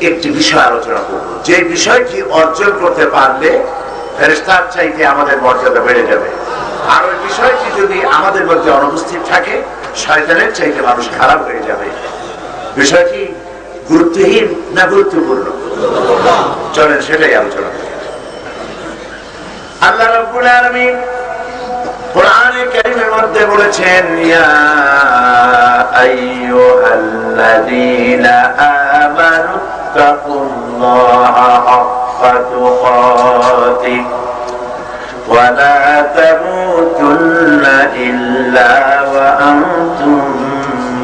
একটি বিষয় আলোচনা করব, যে বিষয়টি অর্জন করতে পারলে ফেরেশতার চাইতে আমাদের মর্যাদা বেড়ে যাবে, আর ওই বিষয়টি যদি আমাদের মধ্যে অনুপস্থিত থাকে শয়তানের চাইতে মানুষ খারাপ হয়ে যাবে। বিষয়টি গুরুত্বহীন না গুরুত্বপূর্ণ? চলেন সেটাই আলোচনা করি। আল্লাহ রাব্বুল আলামিন কোরআনে কারীমের মধ্যে বলেছেন, ইয়া আইয়ুহাল্লাযীনা আমানু তাকুল্লাহা হাক্কা তুকাতিহ ওয়া লা তামুতুন্না ইল্লা ওয়া আনতুম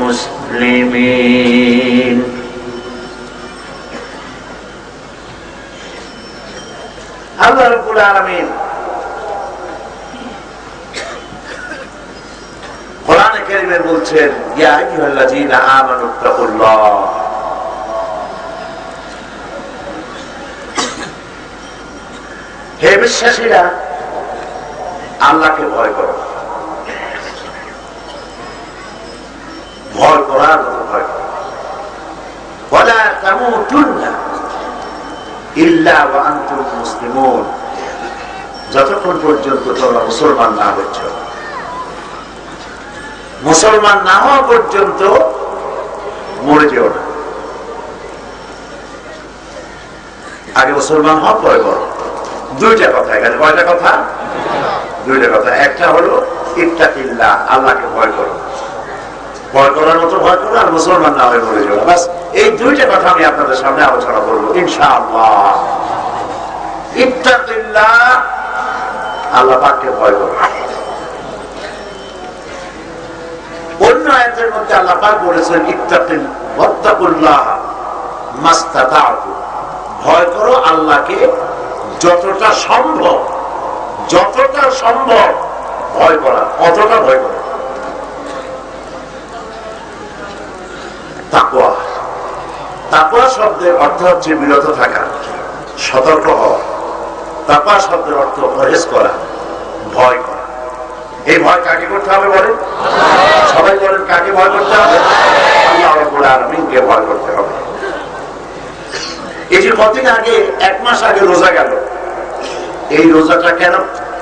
মুসলিমিন। আল্লাহ রাব্বুল আলামিন কোরআনে কারীমে বলছেন, ইয়া আইয়ুহাল্লাযীনা আমানু তাকুল্লাহ, হে বিশ্বাসীরা আল্লাহকে ভয় করো। ভয় করার মতো ভয় করো। ওয়ালা তামুতুন্না ইল্লা ওয়া আনতুম মুসলিমুন, যতক্ষণ পর্যন্ত তোমরা মুসলমান না হচ্ছ, মুসলমান না হওয়া পর্যন্ত মরে যেও না। আগে মুসলমান হওয়া পরে বড়। দুইটা কথা এখানে। কয়টা কথা? দুইটা কথা। একটা হলো ইত্তাকিল্লাহ, আল্লাহকে ভয় করো, ভয় করার মতো ভয় করো, আর মুসলমান না হয়ে মরে যাও। বাস এই দুইটা কথা আমি আপনাদের সামনে আলোচনা করবো ইনশাআল্লাহ। ইত্তাকিল্লাহ, আল্লাহ পাককে ভয় করো। অন্য আয়াতের মধ্যে আল্লাহ পাক বলেছেন, ইত্তাকুল্লাহ মাস্তাতা'তু, ভয় করো আল্লাহকে যতটা সম্ভব, যতটা সম্ভব ভয় করা, অতটা ভয় করো। তাকওয়া, তাকওয়া শব্দের অর্থ হচ্ছে বিরত থাকা, সতর্ক হওয়া। তাকওয়া শব্দের অর্থ পরহেজ করা, ভয় করা। এই ভয় কাকে করতে হবে বলেন? সবাই বলেন, কাকে ভয় করতে হবে? আল্লাহ রাব্বুল আলামিনকে ভয় করতে হবে। এই যে কতদিন আগে, এক মাস আগে রোজা গেল, এই রোজাটা কেন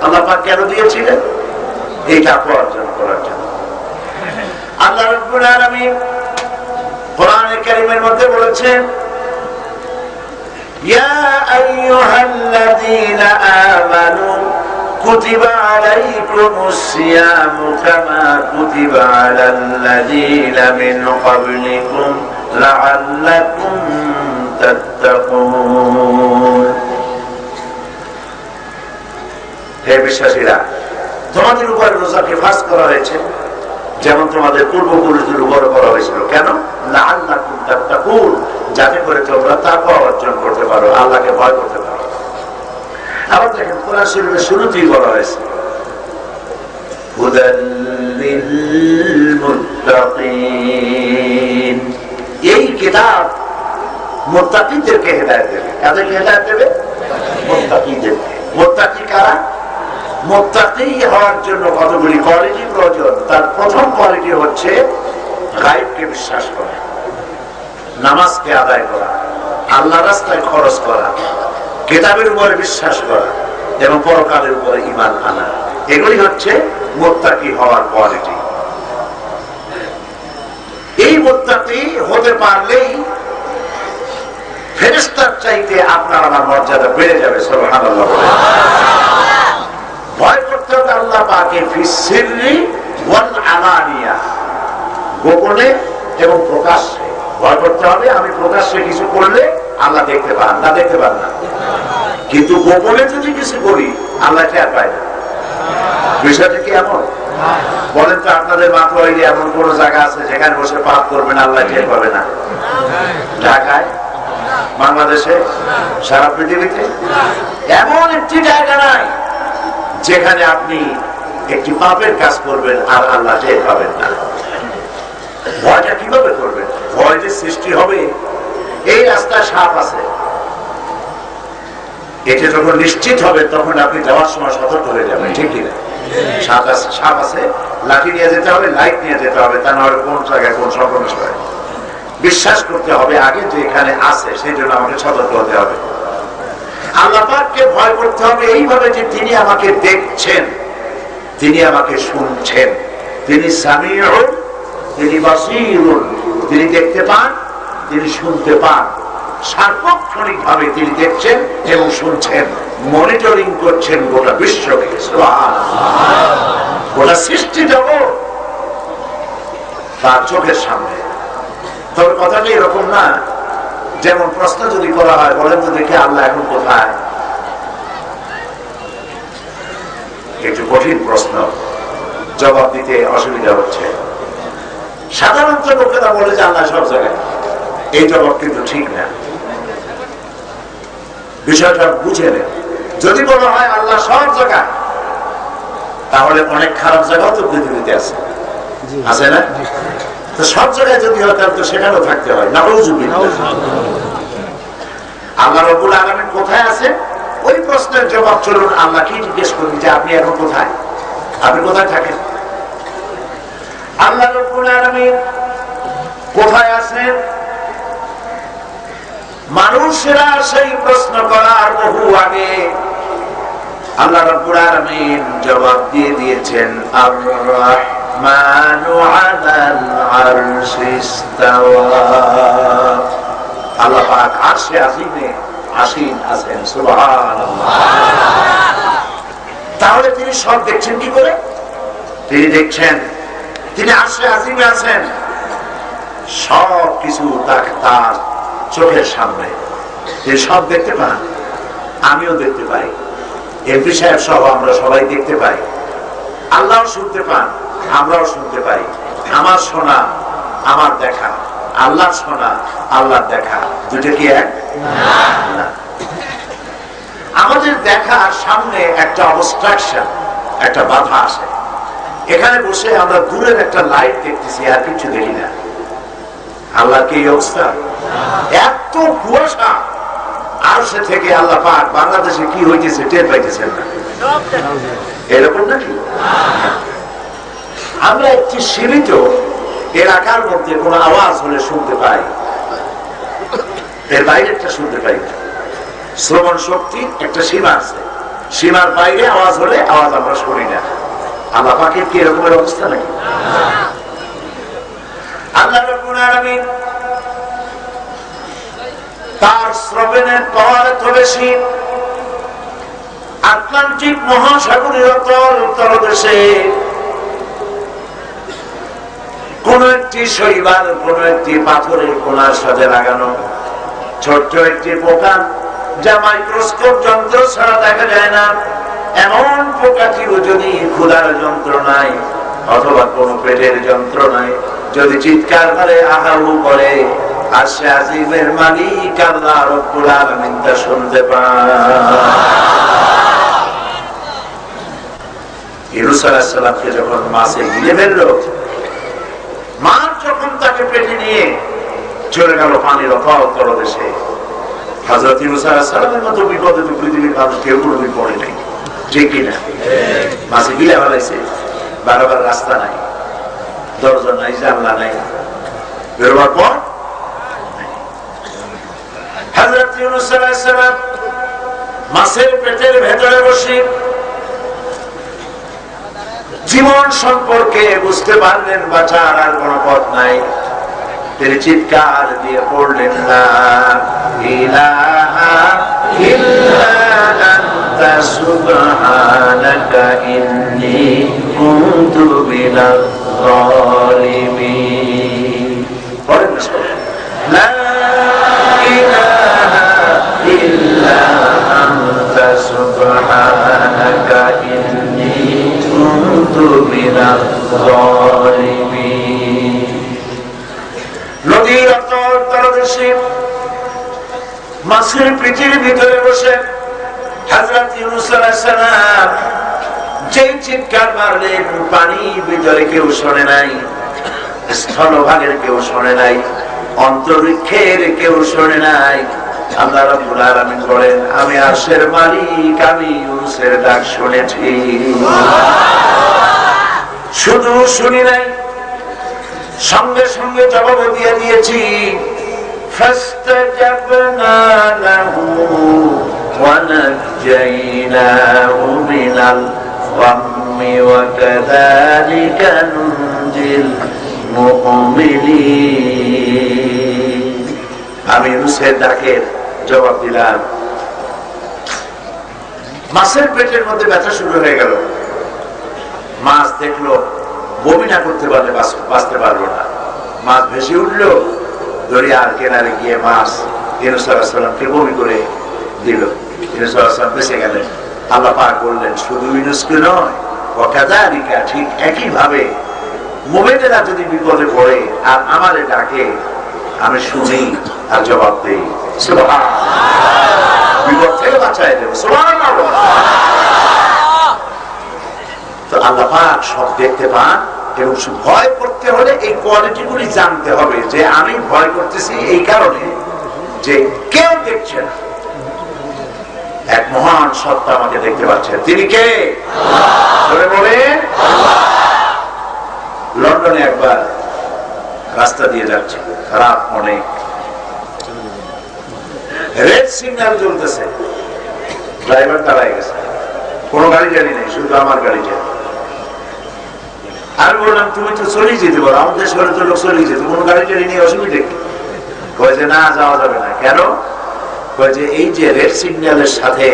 আল্লাহ পাক কেন দিয়েছিলেন? এই তাকওয়া অর্জন করার জন্য। আল্লাহ রাব্বুল আলামিন কোরআনে কারীমের মধ্যে বলেছেন, ইয়া আইয়ুহাল্লাযীনা আমানু কুতিবা আলাইকুমুস সিয়ামু কামা কুতিবা আলাল্লাযীনা মিন ক্বাবলিকুম লাআল্লাকুম তাত্তাকুন। হে বিশ্বাসীরা, তোমাদের উপর রোজাকে ফরজ করা হয়েছে যেমন তোমাদের পূর্বপুরুষদের উপর করা হয়েছিল। কেন? লাআল্লাকুম তাত্তাকুন, যাতে করে তোমরা তাকওয়া অর্জন করতে পারো, আল্লাহকে ভয় করতে পারো। আবার দেখেন কোরআন শরীফের শুরুতেই বলা হয়েছে, হুদাল লিল মুত্তাকিন, এই কিতাব মুত্তাকিদেরকে হেদায়েত দেবে। কাদেরকে হেদায়েত দেবে? মুত্তাকিদেরকে। মুত্তাকি কারা? মুত্তাকি হওয়ার জন্য কতগুলি কোয়ালিটি প্রয়োজন। তার প্রথম কোয়ালিটি হচ্ছে গায়বকে বিশ্বাস করা, নামাজকে আদায় করা, আল্লাহর রাস্তায় খরচ করা, কিতাবের উপরে বিশ্বাস করা এবং পরকালের উপরে ঈমান আনা। এগুলি হচ্ছে মুত্তাকি হওয়ার কোয়ালিটি। এই মুত্তাকি হতে পারলেই ফেরেশতার চাইতে আপনার আমার মর্যাদা বেড়ে যাবে। সুবহানাল্লাহ। ভয় করতে হবে আল্লাহ পাকে ফিস সিররি ওয়াল আলানিয়া, গোপনে এবং প্রকাশ্যে ভয় করতে হবে। আমি প্রকাশ্যে কিছু করলে আল্লাহ দেখতে পান না, দেখতে পান না, কিন্তু গোপনে যদি কিছু করি আল্লাহ টের পায় না। বিষয়টা কি এমন? বলেন তো, আপনাদের মাথায় এমন কোন জায়গা আছে যেখানে বসে পাপ করবেন আল্লাহ টের পাবে না? ঢাকায়, বাংলাদেশে, সারা পৃথিবীতে এমন একটি জায়গা নাই যেখানে আপনি একটি পাপের কাজ করবেন আর আল্লাহ টের পাবেন না। ভয়টা কিভাবে করবেন? ভয় যে সৃষ্টি হবে, এই রাস্তায় সাপ আছে, এটা যখন নিশ্চিত হবে তখন আপনি যাওয়ার সময় সতর্ক হয়ে যাবেন, ঠিক কিনা? সাপ আছে, লাঠি নিয়ে যেতে হবে, লাইট নিয়ে যেতে হবে, তা না হলে কোন জায়গায় কোন সর্বনাশ হয়। বিশ্বাস করতে হবে আগে যে এখানে আছে, সেই জন্য আমাকে সতর্ক হতে হবে। আল্লাহ পাককে ভয় করতে হবে এইভাবে যে তিনি আমাকে দেখছেন, তিনি আমাকে শুনছেন, তিনি সামিউন, তিনি বাসীরুন, তিনি দেখতে পান, তিনি শুনতে পান, সার্বক্ষণিক ভাবে তিনি দেখছেন এবং শুনছেন, মনিটরিং করছেন গোটা বিশ্বকে। সুবহানাল্লাহ। গোটা সৃষ্টি জগৎ তার চোখের সামনে। তবে কথাটা এরকম না, যেমন প্রশ্ন যদি করা হয়, বলেন তো দেখি আল্লাহ এখন কোথায়? একটু কঠিন প্রশ্ন, জবাব দিতে অসুবিধা হচ্ছে। সাধারণত লোকেরা বলে যে আল্লাহ সব জায়গায়। এই জবাব কিন্তু ঠিক না। বিষয়টা বুঝে নেন। যদি বলা হয় আল্লাহ সব জায়গায়, তাহলে অনেক খারাপ জায়গাও তো পৃথিবীতে আছে, আছে না? তো সব জায়গায় যদি হয় তাহলে তো সেখানেও থাকতে হয়। নাউযুবিল্লাহ। আল্লাহ রাব্বুল আলামিন কোথায় আছে? ওই প্রশ্নের জবাব চলুন আল্লাহ কি জিজ্ঞেস করি যে আপনি এখন কোথায়, আপনি কোথায় থাকেন? আল্লাহ রাব্বুল আলামিন কোথায় আছেন? মানুষেরা সেই প্রশ্ন করার বহু আগে আল্লাহ রাব্বুল আলামিন জবাব দিয়ে দিয়েছেন, আর-রাহমানু আলাল আরশি ইসতাওয়া। আল্লাহ পাক আরশে আজিমে আসীন আছেন। সুবহানাল্লাহ। তাহলে তিনি সব দেখছেন কি করে? তিনি দেখছেন, তিনি আরশে আজিমে আছেন, সব কিছু তার চোখের সামনে। তিনি সব দেখতে পান, আমিও দেখতে পাই, এমপি সাহেব সব আমরা সবাই দেখতে পাই। আল্লাহও শুনতে পান, আমরাও শুনতে পাই। আমার শোনা, আমার দেখা, আল্লাহ শোনা, আল্লাহর দেখা, দুটো কি এক? না। আমাদের দেখার সামনে একটা অবস্ট্রাকশন, একটা বাধা আছে। এখানে বসে আমরা দূরের একটা লাইট দেখতেছি, আর কিছু দেখি না। আল্লাহর কি অবস্থা? এত কুয়াশা, আরশে থেকে আল্লাহ পাক বাংলাদেশে কি হইতেছে টের পাইতেছেন না। এরকম নাকি? আমরা একটি সীমিত এলাকার মধ্যে কোন আওয়াজ হলে শুনতে পাই, এর বাইরে একটা শুনতে পাই না। শ্রবণ শক্তির একটা সীমা আছে, সীমার বাইরে আওয়াজ হলে আওয়াজ আমরা শুনি না। আল্লাহ পাকের কি এরকমের অবস্থা নাকি? আল্লাহ রাব্বুল আলামিন তার শ্রবণের পাওয়ার এত বেশি, আটলান্টিক মহাসাগরের তলদেশে কোন একটি শৈবাল, কোন একটি পাথরের কোনার সাথে লাগানো ছোট্ট একটি পোকা, যা মাইক্রোস্কোপ যন্ত্র ছাড়া দেখা যায় না, এমন পোকাটিও যদি ক্ষুধার যন্ত্রণায় অথবা কোন পেটের যন্ত্রণায় যদি চিৎকার করে, আহাহু করে, আরশে আজিমের মালিক আল্লাহ রাব্বুল আলামিন তা শুনতে পান। ইউনূস আলাইহিস সালামকে যখন মাছে গিলে ফেললো, মাছ যখন তাকে পেটে নিয়ে চলে গেল পানির অথল তলদেশে, হযরত ইউনূস আলাইহিস সালামের মতো বিপদে তো পৃথিবীর মানুষ কেউ কোনোদিন পড়ে নাই, ঠিক কিনা? মাছে গিলে ফেলাইছে, বারবার রাস্তা নাই, দরজা নাই, জানলা নাই, বেরোবার পর হযরত ইউনূস আলাইহিস সালাম মাছের পেটের ভেতরে বসে জীবন সম্পর্কে বুঝতে পারলেন, বাঁচার আর কোনো পথ নাই। তিনি চিৎকার দিয়ে পড়লেন, লা ইলাহা ইল্লা আনতা সুবহানাকা ইন্নী কুনতু মিনাজ জালিমিন। পড়েন না, লা ইলাহা ইল্লা আনতা সুবহানাকা ইন্নী কুনতু মিনাজ জালিমিন। নদীর অতল তলদেশে মাছের পেটের ভিতরে বসে হযরত ইউনূস আলাইহিস সালাম যে চিৎকার মারলেন, পানির ভিতরে কেউ শোনে নাই, স্থলভাগের কেউ শোনে নাই, অন্তরিক্ষের কেউ শোনে নাই। আল্লাহ রাব্বুল আলামিন বলেন, আমি আরশের মালিক, আমি ইউনূসের ডাক শুনেছি। শুধু শুনি নাই, সঙ্গে সঙ্গে জবাব দিয়ে দিয়েছি ফাস্তাজাবনা লাহু ওয়া নাজাইনাহু মিনাল গাম্মি ওয়া কাযালিকা নুনজিল মুমিনিন। আমি ইউনূসের ডাকের জবাব দিলাম। মাছের পেটের মধ্যে ব্যথা শুরু হয়ে গেল। মাছ দেখলো বমি না করতে পারলে বাঁচতে পারলো না। মাছ ভেসে উঠলো, দরিয়ার কিনারে গিয়ে মাছ ইউনূস আলাইহিস সালামকে বমি করে দিল। ইউনূস আলাইহিস সালাম বেঁচে গেলেন। আল্লাহ পাক বললেন শুধু ইউনূসকে নয়, ওয়াকাযালিকা, ঠিক একই ভাবে মুমিনেরা যদি বিপদে পড়ে আর আমারে ডাকে, আমি শুনি আর জবাব দেই। সুবহানাল্লাহ, বিপদ থেকে বাঁচায় দেব। সুবহানাল্লাহ। তো আল্লাহ পাক সব দেখতে পান এবং ভয় করতে হলে এই কোয়ালিটি গুলি জানতে হবে যে আমি ভয় করতেছি এই কারণে যে কেউ দেখছে না, এক মহান সত্তা আমাকে দেখতে পাচ্ছেন। তিনি কে? আল্লাহ। বলে লন্ডনে একবার রাস্তা দিয়ে যাচ্ছে, রাত অনেক, রেড সিগন্যাল জ্বলতেছে, ড্রাইভার দাঁড়ায় গেছে, কোনো গাড়ি জানি নেই, শুধু আমার গাড়ি জানি। আমি বললাম তুমি তো চলেই যেতে পারো, আমাদের শহরে তো লোক চলেই যেত, কোনো গাড়ি টাড়ি নিয়ে অসুবিধা কি? কয় যে না, যাওয়া যাবে না। কেন? কয় যে এই যে রেড সিগন্যালের সাথে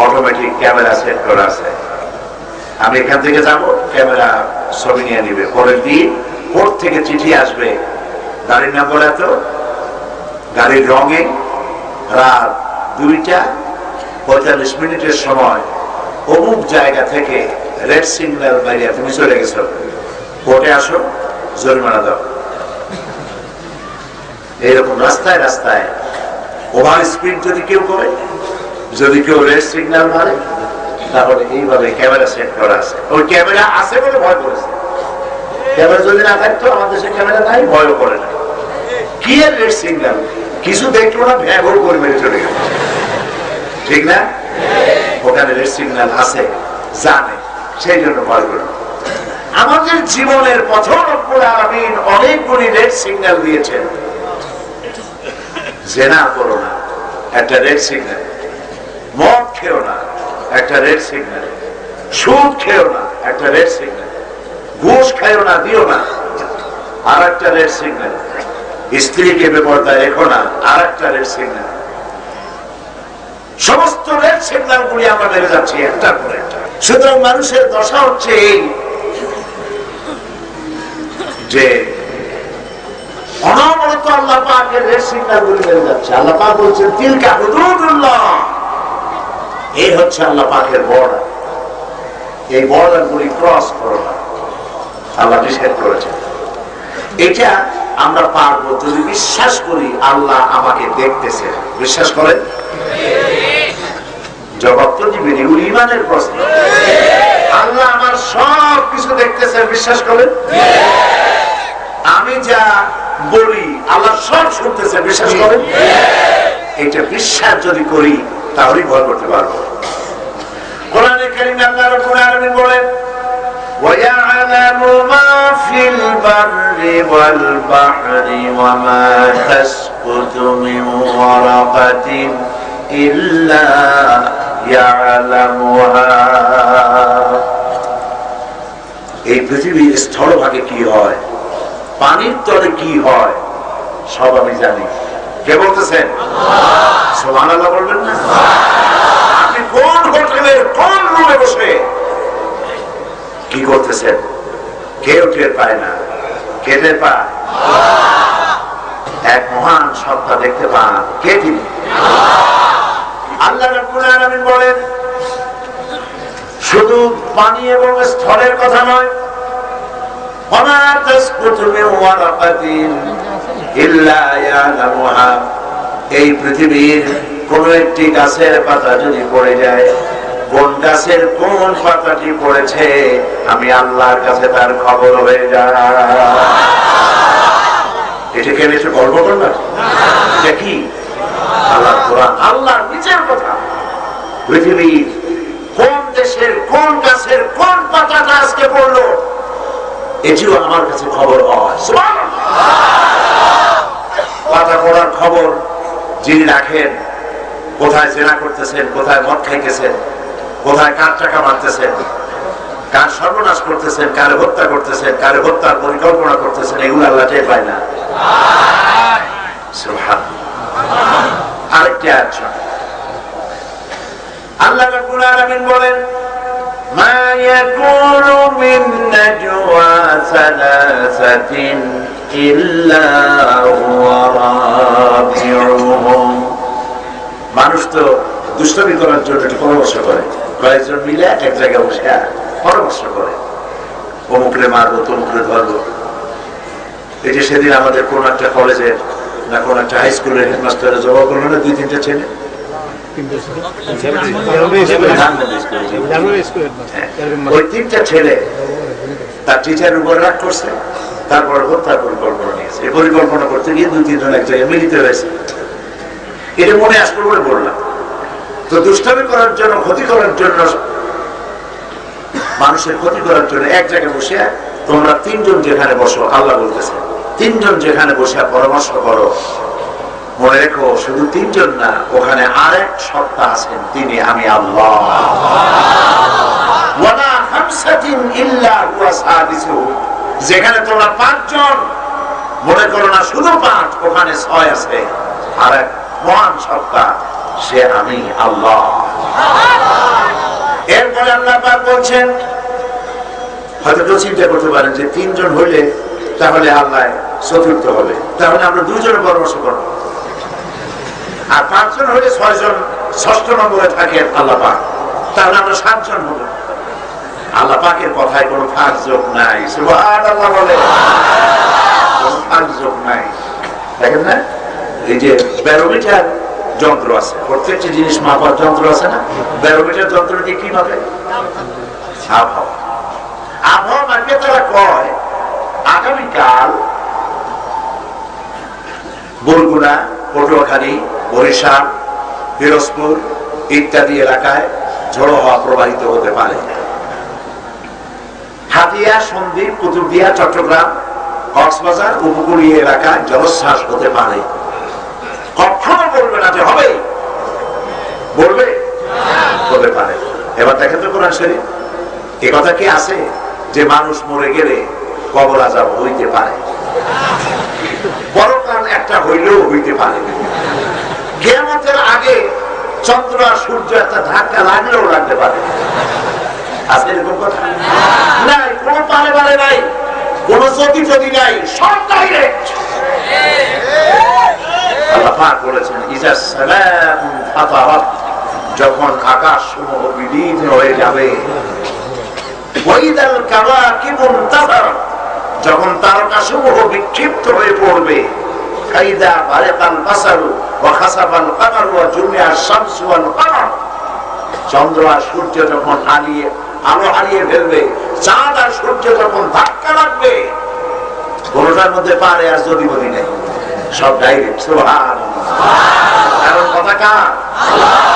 অটোমেটিক ক্যামেরা সেট করা আছে, আমি এখান থেকে যাব, ক্যামেরা ছবি নিয়ে নিবে, পরের দিন কোর্ট থেকে চিঠি আসবে, গাড়ির নাম্বার এত, গাড়ির রঙে, রাত 2:45 সময় অমুক জায়গা থেকে রেড সিগন্যাল মারিয়া তুমি চলে গেছো, কোর্টে আসো, জরিমানা দাও। এইরকম রাস্তায় রাস্তায় ওভার স্পিড যদি কেউ করে, যদি কেউ রেড সিগন্যাল মারে, তাহলে এইভাবে ক্যামেরা সেট করা আছে। ওই ক্যামেরা আছে বলে ভয় করেছে, ক্যামেরা যদি না থাকতো, আমাদের দেশে ক্যামেরা নাই, ভয়ও করে না। কি এর রেড সিগন্যাল, কিছু দেখলো না, ভ্যাগর করে মেরে চলে গেল, ঠিক না? ওখানে রেড সিগন্যাল আছে, জানে, সেই জন্য ভয় করে। আমাদের জীবনের পথ রব্বুল আলামিন অনেকগুলি রেড সিগন্যাল দিয়েছেন। জেনা করো না, একটা রেড সিগন্যাল। মদ খেও না, একটা রেড সিগন্যাল। সুদ খেও না, একটা রেড সিগন্যাল। ঘুষ খাইও না, দিও না, আর একটা রেড সিগন্যাল। স্ত্রীকে বেপরদায় রেখো না, আর একটা রেড সিগন্যাল। সমস্ত রেড সিগন্যাল গুলি আমরা মেরে যাচ্ছি একটার পর একটা। সুতরাং মানুষের দশা হচ্ছে এই যে অনবরত আল্লাহ পাকের রেড সিগন্যাল গুলি মেরে যাচ্ছে। আল্লাহ পাক বলছেন তিলকা হুদুদুল্লাহ, এই হচ্ছে আল্লাহ পাকের বর্ডার, এই বর্ডার গুলি ক্রস করো না, আল্লাহ নিষেধ করেছেন। এটা আমরা পারবো যদি বিশ্বাস করি আল্লাহ আমাকে দেখতেছে। বিশ্বাস করেন? জবাব তো দিবেন, এগুলো ঈমানের প্রশ্ন। আল্লাহ আমার সব কিছু দেখতেছে, বিশ্বাস করেন? আমি যা বলি আল্লাহ সব শুনতেছে, বিশ্বাস করেন? এটা বিশ্বাস যদি করি তাহলেই ভয় করতে পারবো। কোরআনে কারীমে আল্লাহ রাব্বুল আলামিন বলেন وَيَعْلَمُ مَا فِي الْبَرِّ وَالْبَحْرِ وَمَا تَسْقُطُ مِنْ وَرَقَةٍ إِلَّا يَعْلَمُهَا। এই পৃথিবীর স্থলভাগে কি হয়, পানির তলে কি হয়, সব আমি জানি। কে বলতেছেন? সুবহানাল্লাহ বলবেন না? আপনি কোন হোটেলের কোন রুমে বসে কি করতেছেন কেউ টের পায় না। কে টের পায়? এক মহান সত্তা দেখতে পান। কে তিনি? আল্লাহ রাব্বুল আলামিন বলেন শুধু পানি এবং স্থলের কথা নয়, ওয়া তাসকুতু মিন ওয়ারাকাতিন ইল্লা ইয়ালামুহা, এই পৃথিবীর কোন একটি গাছের পাতা যদি পড়ে যায়, কোন গাছের কোন পাতাটি পড়েছে আমি আল্লাহর কাছে তার খবর হয়ে যায়। এটা কেন একটু গল্প করলাম? এটা কি? আল্লাহর কোরআন, আল্লাহর নিজের কথা। পৃথিবীর কোন দেশের কোন গাছের কোন পাতাটা আজকে পড়লো, এটিও আমার কাছে খবর হয়। পাতা পড়ার খবর যিনি রাখেন, কোথায় জেনা করতেছেন, কোথায় মদ খাইতেছেন, কোথায় কার টাকা মারতেছেন, কার সর্বনাশ করতেছেন, কারে হত্যা করতেছেন, কারে হত্যার পরিকল্পনা করতেছেন, এগুলো আল্লাহ টের পায় না। আরেকটি আয়াত আল্লাহ রাব্বুল আলামিন বলেন, মা ইয়াকুনু মিন নাজওয়া সালাসাতিন ইল্লা হুয়া রাবিউহুম। মানুষ তো দুষ্টামি করার জন্য একটু পরামর্শ করে, কয়েকজন মিলে এক জায়গায় বসে পরামর্শ করে, অমুকরে মারবো, তমুকরে ধরবো। এই যে সেদিন আমাদের কোন একটা কলেজের না কোন একটা হাই স্কুলের হেডমাস্টারের জবাব করলো না, 2-3টা ছেলে ওই 3টা ছেলে তার টিচারের উপর রাগ করছে, তারপর হত্যার পরিকল্পনা নিয়েছে। এই পরিকল্পনা করতে গিয়ে 2-3 জন এক জায়গায় মিলিত হয়েছে। এটা মনে আসলো বলে বললাম। তো দুষ্টামি করার জন্য, ক্ষতি করার জন্য, মানুষের ক্ষতি করার জন্য এক জায়গায় বসে তোমরা 3 জন যেখানে বসো, আল্লাহ বলতেছে 3 জন যেখানে বসে পরামর্শ করো, মনে রেখো শুধু 3 জন না, ওখানে আরেক সত্তা আছেন, তিনি আমি আল্লাহ। ওয়ালা খামসাতিন ইল্লা হুয়া সাদিসুহুম। যেখানে তোমরা 5 জন, মনে করো না শুধু 5, ওখানে 6 আছে, আরেক মহান সত্তা, সে আমি আল্লাহ। এরপরে আল্লাহ পাক বলছেন, হয়তো তো চিন্তা করতে পারেন যে 3 জন হইলে তাহলে আল্লাহ চতুর্থ হবে, তাহলে আমরা 2 জনের পরামর্শ করব, আর 5 জন হইলে 6 জন ষষ্ঠ নম্বরে থাকেন আল্লাহ পাক, তাহলে আমরা 7 জন হব। আল্লাহ পাকের কথায় কোনো ফাঁক যোগ নাই। সুবহানাল্লাহ বলে, কোনো ফাঁক যোগ নাই। দেখেন না, এই যে ব্যারোমিটার যন্ত্র আছে, প্রত্যেকটি জিনিস মাপার যন্ত্র আছে না, ব্যারোমিটার যন্ত্র দিয়ে কি মাপে? আবহাওয়া। আবহাওয়া মাপে তারা কয় আগামীকাল বরগুনা, পটুয়াখালী, বরিশাল, পিরোজপুর ইত্যাদি এলাকায় ঝোড়ো হাওয়া প্রবাহিত হতে পারে। হাতিয়া, সন্দ্বীপ, কুতুবদিয়া, চট্টগ্রাম, কক্সবাজার উপকূলীয় এলাকায় জলোচ্ছ্বাস হতে পারে। কখনো বলবে না যে হবে, বলবে হতে পারে। এবার দেখেন তো কোরআন শরীফ, এ কথা কি আছে যে মানুষ মরে গেলে কবর আযাব হইতে পারে, পরকাল একটা হইলেও হইতে পারে, কিয়ামতের আগে চন্দ্র আর সূর্য একটা ধাক্কা লাগলেও লাগতে পারে। আছে এরকম কথা? নাই, কোনো পারে পারে নাই, কোনো যদি যদি নাই, সব ডাইরেক্ট। আল্লাহ পাক বলেছেন, ইজা সালামু ফাতারাত, যখন আকাশ সমূহ বিলীন হয়ে যাবে, ওয়াইদাল কাওয়াকিবু ইনতাসারাত, যখন তারকা সমূহ বিক্ষিপ্ত হয়ে পড়বে, কাইদা বারাকাল বাসারু ওয়া খাসাফাল কামারু ওয়া জুমিআ শামসু ওয়াল কামার, চন্দ্র আর সূর্য যখন আলো হারিয়ে ফেলবে, চাঁদ আর সূর্য যখন ধাক্কা লাগবে, কোনটার মধ্যে পারে আর যদি বলি নেই, সব ডাইরেক্ট। কারণ কথা কার?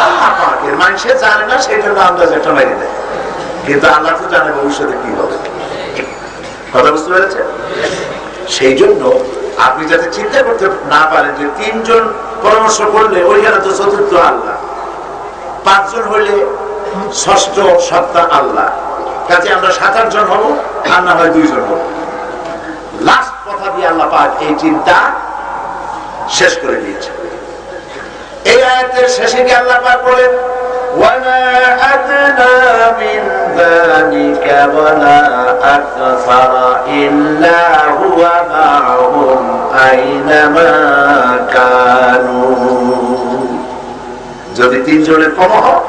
আল্লাহ পাকের। মানুষে জানে না, সেই জন্য আন্দাজ একটা মেরে দেয়, কিন্তু আল্লাহ তো জানে ভবিষ্যতে কি হবে। কথা বুঝতে পেরেছেন? সেই জন্য আপনি যাতে চিন্তা করতে না পারেন যে 3 জন পরামর্শ করলে ওইখানে তো চতুর্থ আল্লাহ, 5 জন হইলে ষষ্ঠ সত্তা আল্লাহ, কাজে আমরা 7-8 জন হব, আর না হয় 2 জন হব। লাস্ট কথা দিয়ে আল্লাহ পাক এই চিন্তা শেষ করে দিয়েছে। এই আয়াতের শেষে কি আল্লাহ পাক বলেন, ওয়ালা আদনা মিন যালিকা ওয়ালা আকসারা ইল্লা হুয়া মা'হুম আইনামা কানু। যদি 3 জনের কম হয়,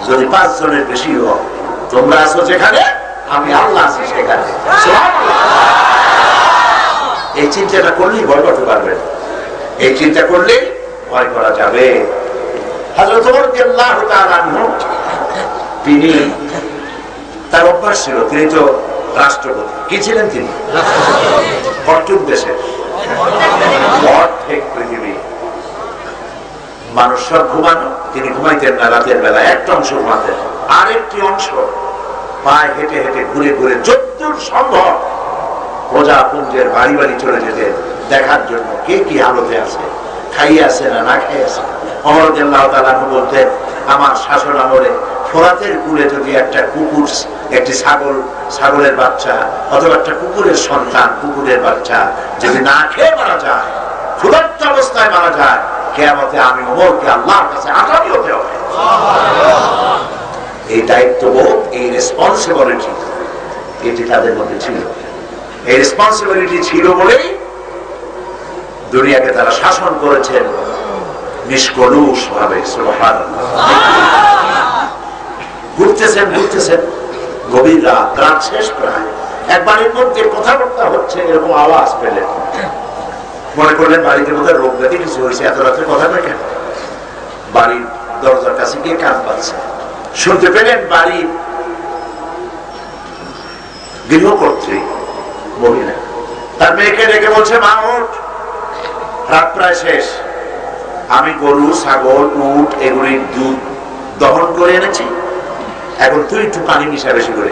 যদি 5 জনের বেশি হয়, তোমরা আছো যেখানে, আমি আল্লাহ আছি সেখানে। এই চিন্তাটা করলেই ভয় করতে পারবেন, এই চিন্তা করলে ভয় করা যাবে। হযরত ওমর রাদিয়াল্লাহু তাআলা আনহু, তিনি তার অভ্যাস ছিল, তিনি তো রাষ্ট্রপতি। কি ছিলেন তিনি? পর্তুগ দেশের, অর্ধেক পৃথিবী মানুষ সব ঘুমানো, তিনি ঘুমাইতেন না রাতের বেলা, একটা অংশ ঘুমাতেন, আরেকটি অংশ পায়ে হেঁটে হেঁটে ঘুরে ঘুরে যতদূর সম্ভব প্রজাপুঞ্জের বাড়ি বাড়ি চলে যেতেন দেখার জন্য কে কি হালতে আছে, খাইয়ে আছে না না খেয়ে আছে। ওমর রাদিয়াল্লাহু তাআলা বলতেন, আমার শাসন আমলে ফোরাতের কূলে যদি একটা কুকুর, একটি ছাগলের বাচ্চা অথবা একটা কুকুরের সন্তান, কুকুরের বাচ্চা যদি না খেয়ে মারা যায়, ক্ষুধার্ত অবস্থায় মারা যায়, কিয়ামতে আমি ওমরকে আল্লাহর কাছে আসামি হতে হবে। এই দায়িত্ববোধ, এই রেসপন্সিবিলিটি এটি তাদের মধ্যে ছিল। এই রেসপন্সিবিলিটি ছিল বলেই দুনিয়াকে তারা শাসন করেছেন নিষ্কলুষ ভাবে। সুবহানাল্লাহ। ঘুরতেছেন গভীর রাত শেষ প্রায়, এক বাড়ির মধ্যে কথাবার্তা হচ্ছে, এরকম আওয়াজ পেলেন, মনে করলেন বাড়িতে বোধহয় রোগ ব্যাধি কিছু হয়েছে, এত রাত্রে কথা না কেন। বাড়ির দরজার কাছে গিয়ে কান পাচ্ছে, শুনতে পেলেন বাড়ির গৃহকর্ত্রী মহিলা তার মেয়েকে ডেকে বলছে, মা ওঠ, রাত প্রায় শেষ, আমি গরু, ছাগল, উট এগুলির দুধ দহন করে এনেছি, এখন তুই একটু পানি মিশা বেশি করে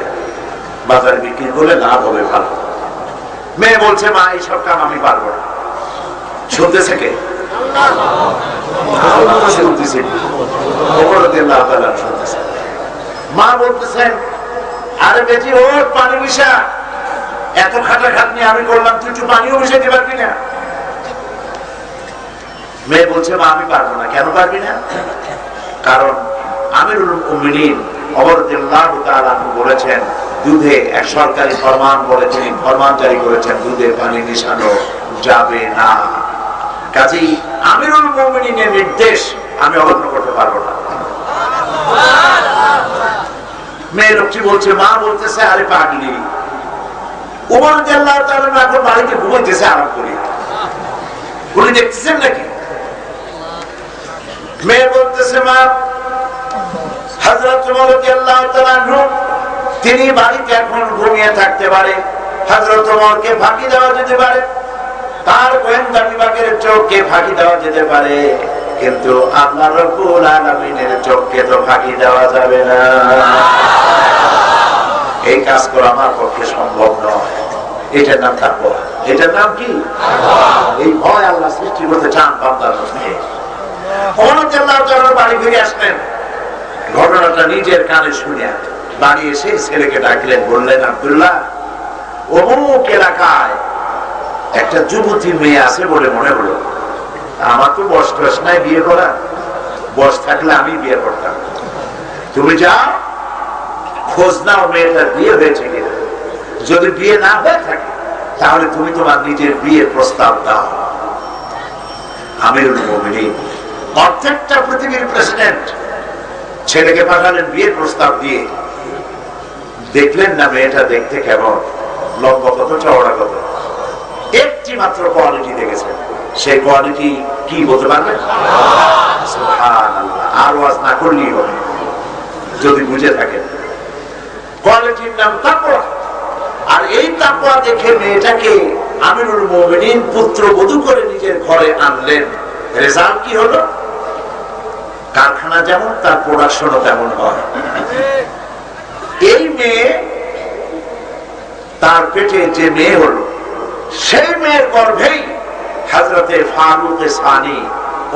বাজারে বিক্রি করলে লাভ হবে ভালো। মেয়ে বলছে, মা এইসব কাম আমি পারবো না। শুনতেছে কে? মা বলতেছেন, আরে বেটি ওর পানি মিশা, এত খাটাখাটনি আমি করলাম, তুই একটু পানিও মিশাতে পারবি না? মেয়ে বলছে, মা আমি পারবো না। কেন পারবি না? কারণ আমিরুল মুমিনিন ওমর রাদিয়াল্লাহু তাআলা বলেছেন, দুধে এক সরকারি ফরমান বলে তিনি ফরমান জারি করেছেন, দুধে পানি মিশানো যাবে না। কাজেই আমিরুল মুমিনিনের নির্দেশ আমি অমান্য করতে পারবো না। মেয়ে লোকটি বলছে, মা বলতেছে, আরে পাগলি, ওমর রাদিয়াল্লাহু তাআলা এখন বাড়িতে ঘুমাইতেছে আরাম করে, উনি দেখতেছেন নাকি? মেয়ে বলতেছে, মা হযরত ওমর রাদিয়াল্লাহু তাআলা তিনি বাড়িতে এখন ঘুমিয়ে থাকতে পারে, হযরত ওমরকে ফাঁকি দেওয়া যেতে পারে, তার গোয়েন্দা বিভাগের চোখকে ফাঁকি দেওয়া যেতে পারে, কিন্তু আল্লাহ রাব্বুল আলামিনের চোখকে তো ফাঁকি দেওয়া যাবে না। এই কাজ করা আমার পক্ষে সম্ভব নয়। এটার নাম তাকওয়া। এটার নাম কি? এই ভয় আল্লাহ সৃষ্টি করতে চান বান্দার মধ্যে। ওমর রাদিয়াল্লাহু তাআলা বাড়ি ফিরে আসলেন, ঘটনাটা নিজের কানে শুনে বাড়ি এসে ছেলেকে ডাকলেন, বললেন, আব্দুল্লাহ, অমুক এলাকায় একটা যুবতী মেয়ে আছে বলে মনে হলো, আমার তো বয়স টয়স নাই বিয়ে করা, বয়স থাকলে আমি বিয়ে করতাম, তুমি যাও খোঁজ নাও মেয়েটার বিয়ে হয়েছে কিনা, যদি বিয়ে না হয়ে থাকে তাহলে তুমি তোমার নিজের বিয়ের প্রস্তাব দাও। আমিরুল মুমিনিন অর্ধেকটা পৃথিবীর প্রেসিডেন্ট ছেলেকে পাঠালেন বিয়ের প্রস্তাব দিয়ে। দেখলেন না মেয়েটা দেখতে কেমন, লম্বা কত, চওড়া কত, একটি মাত্র কোয়ালিটি দেখেছেন। সেই কোয়ালিটি কি বলতে পারবেন? সুবহানাল্লাহ। আর ওয়াজ না করলেই হবে যদি বুঝে থাকেন। কোয়ালিটির নাম তাকওয়া। আর এই তাকওয়া দেখে মেয়েটাকে আমিরুল মুমিনিন পুত্রবধূ করে নিজের ঘরে আনলেন। রেজাল্ট কি হলো? কারখানা যেমন তার প্রোডাকশনও তেমন হয়। এই মেয়ে, তার পেটে যে মেয়ে হলো, সেই মেয়ের গর্ভেই হযরতে ফারুক সানি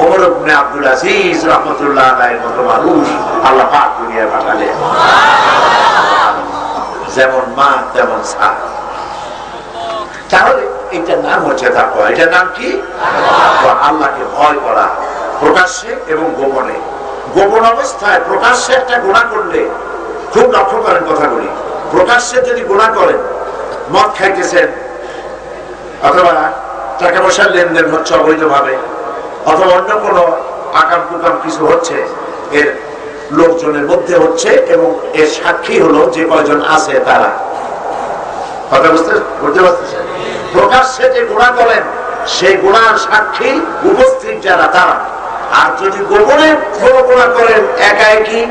ওমর ইবনে আব্দুল আজিজ রাহমাতুল্লাহ আলাইহির মতো মানুষ আল্লাহ পাক দুনিয়ায় পাঠালেন। যেমন মা তেমন সা। তাহলে এটার নাম হচ্ছে তাকওয়া। এটার নাম কি? আল্লাহকে ভয় করা, প্রকাশ্যে এবং গোপনে। গোপন অবস্থায় প্রকাশ্যে একটা গুনাহ করলে, খুব লক্ষ্য করেন কথাগুলি, প্রকাশ্যে যদি গুনাহ করেন, মদ খাইতেছেন অথবা টাকা পয়সার লেনদেন হচ্ছে অবৈধভাবে, অথবা অন্য কোনো আকাম কুকাম কিছু হচ্ছে, এর লোকজনের মধ্যে হচ্ছে এবং এর সাক্ষী হলো যে কয়জন আছে তারা। কথা বুঝতে পারছেন? প্রকাশ্যে যে গুনাহ করেন সেই গুনার সাক্ষী উপস্থিত যারা তারা। আর যদি গোপনে কোনো গুনাহ করেন, একা একই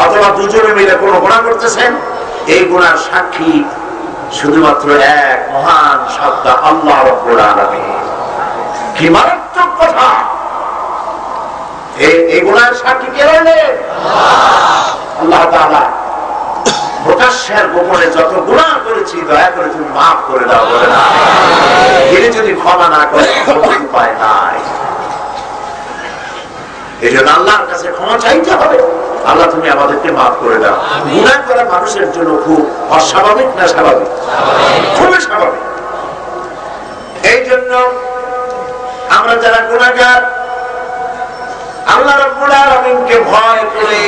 অথবা দুজনে মিলে কোনো গুনাহ করতেছেন, এই গুনার সাক্ষী শুধুমাত্র এক মহান সত্তা আল্লাহ রাব্বুল আলামিন। কি মারাত্মক কথা! এই গুনার সাক্ষী কে হলেন? আল্লাহ তাআলা। প্রকাশ্যে আর গোপনে যত গুনাহ করেছি দয়া করে তুমি মাফ করে দাও বলে না। তিনি যদি ক্ষমা না করে উপায় নাই। এই জন্য আল্লাহর কাছে ক্ষমা চাইতে হবে, আল্লাহ তুমি আমাদেরকে মাফ করে দাও। গুনাহ করা মানুষের জন্য খুব অস্বাভাবিক না স্বাভাবিক? খুবই স্বাভাবিক। এই জন্য আমরা যারা গুনাহগার আল্লাহ রাব্বুল আলামিনকে ভয় করে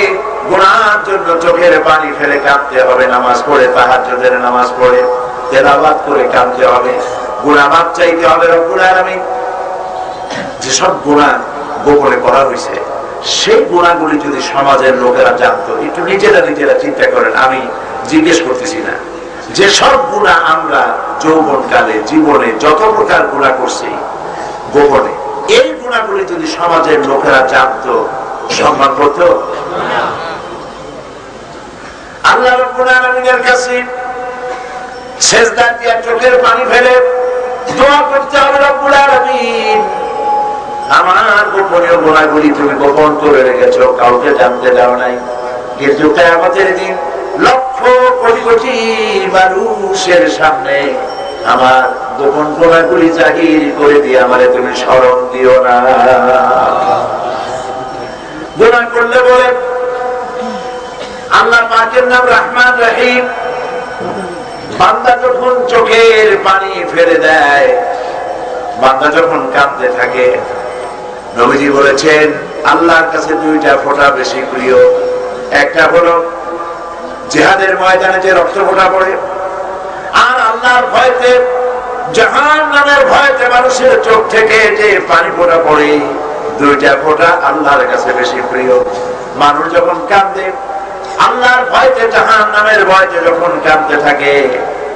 গুনাহের জন্য চোখের পানি ফেলে কাঁদতে হবে, নামাজ পড়ে তাহাজ্জুদের নামাজ পড়ে তেলাওয়াত করে কাঁদতে হবে, গুনাহ মাফ চাইতে হবে রব্বুল আলামিন। যেসব গুনাহ গোপনে করা হয়েছে সেই গুনাহগুলি যদি সমাজের লোকেরা জানতো, একটু নিজেরা চিন্তা করেন, আমি জিজ্ঞেস করতেছি না, যেসব গুনাহ আমরা যৌবনকালে জীবনে যত প্রকার গুনাহ করছি গোপনে, এই গুনাহগুলি যদি সমাজের লোকেরা জানতো সম্মান করতো? আল্লাহ রাব্বুল আলামিনের কাছে সিজদা দিয়ে চোখের পানি ফেলে দোয়া করতে হবে, রব্বুল আলামিন আমার গোপনীয় গুনাহগুলি তুমি গোপন করে রেখেছো, কাউকে জানতে দাও নাই, কিন্তু কিয়ামতের দিন লক্ষ কোটি কোটি মানুষের সামনে আমার গোপন গুনাহগুলি জাহির করে দিয়ে আমারে তুমি স্মরণ দিও না। গুনাহ করলে বলে আল্লাহ পাকের নাম রহমান রহিম, বান্দা যখন চোখের পানি ফেলে দেয়, বান্দা যখন কাঁদতে থাকে, নবীজি বলেছেন আল্লাহর কাছে দুইটা ফোঁটা বেশি প্রিয়। একটা হলো জিহাদের ময়দানে যে রক্ত ফোঁটা পড়ে, আর আল্লাহর ভয়তে জাহান্নামের ভয়তে মানুষের চোখ থেকে যে পানি ফোঁটা পড়ে, দুইটা ফোঁটা আল্লাহর কাছে বেশি প্রিয়। মানুষ যখন কাঁদে আল্লাহর ভয়তে জাহান্নামের ভয়তে যখন কাঁদতে থাকে,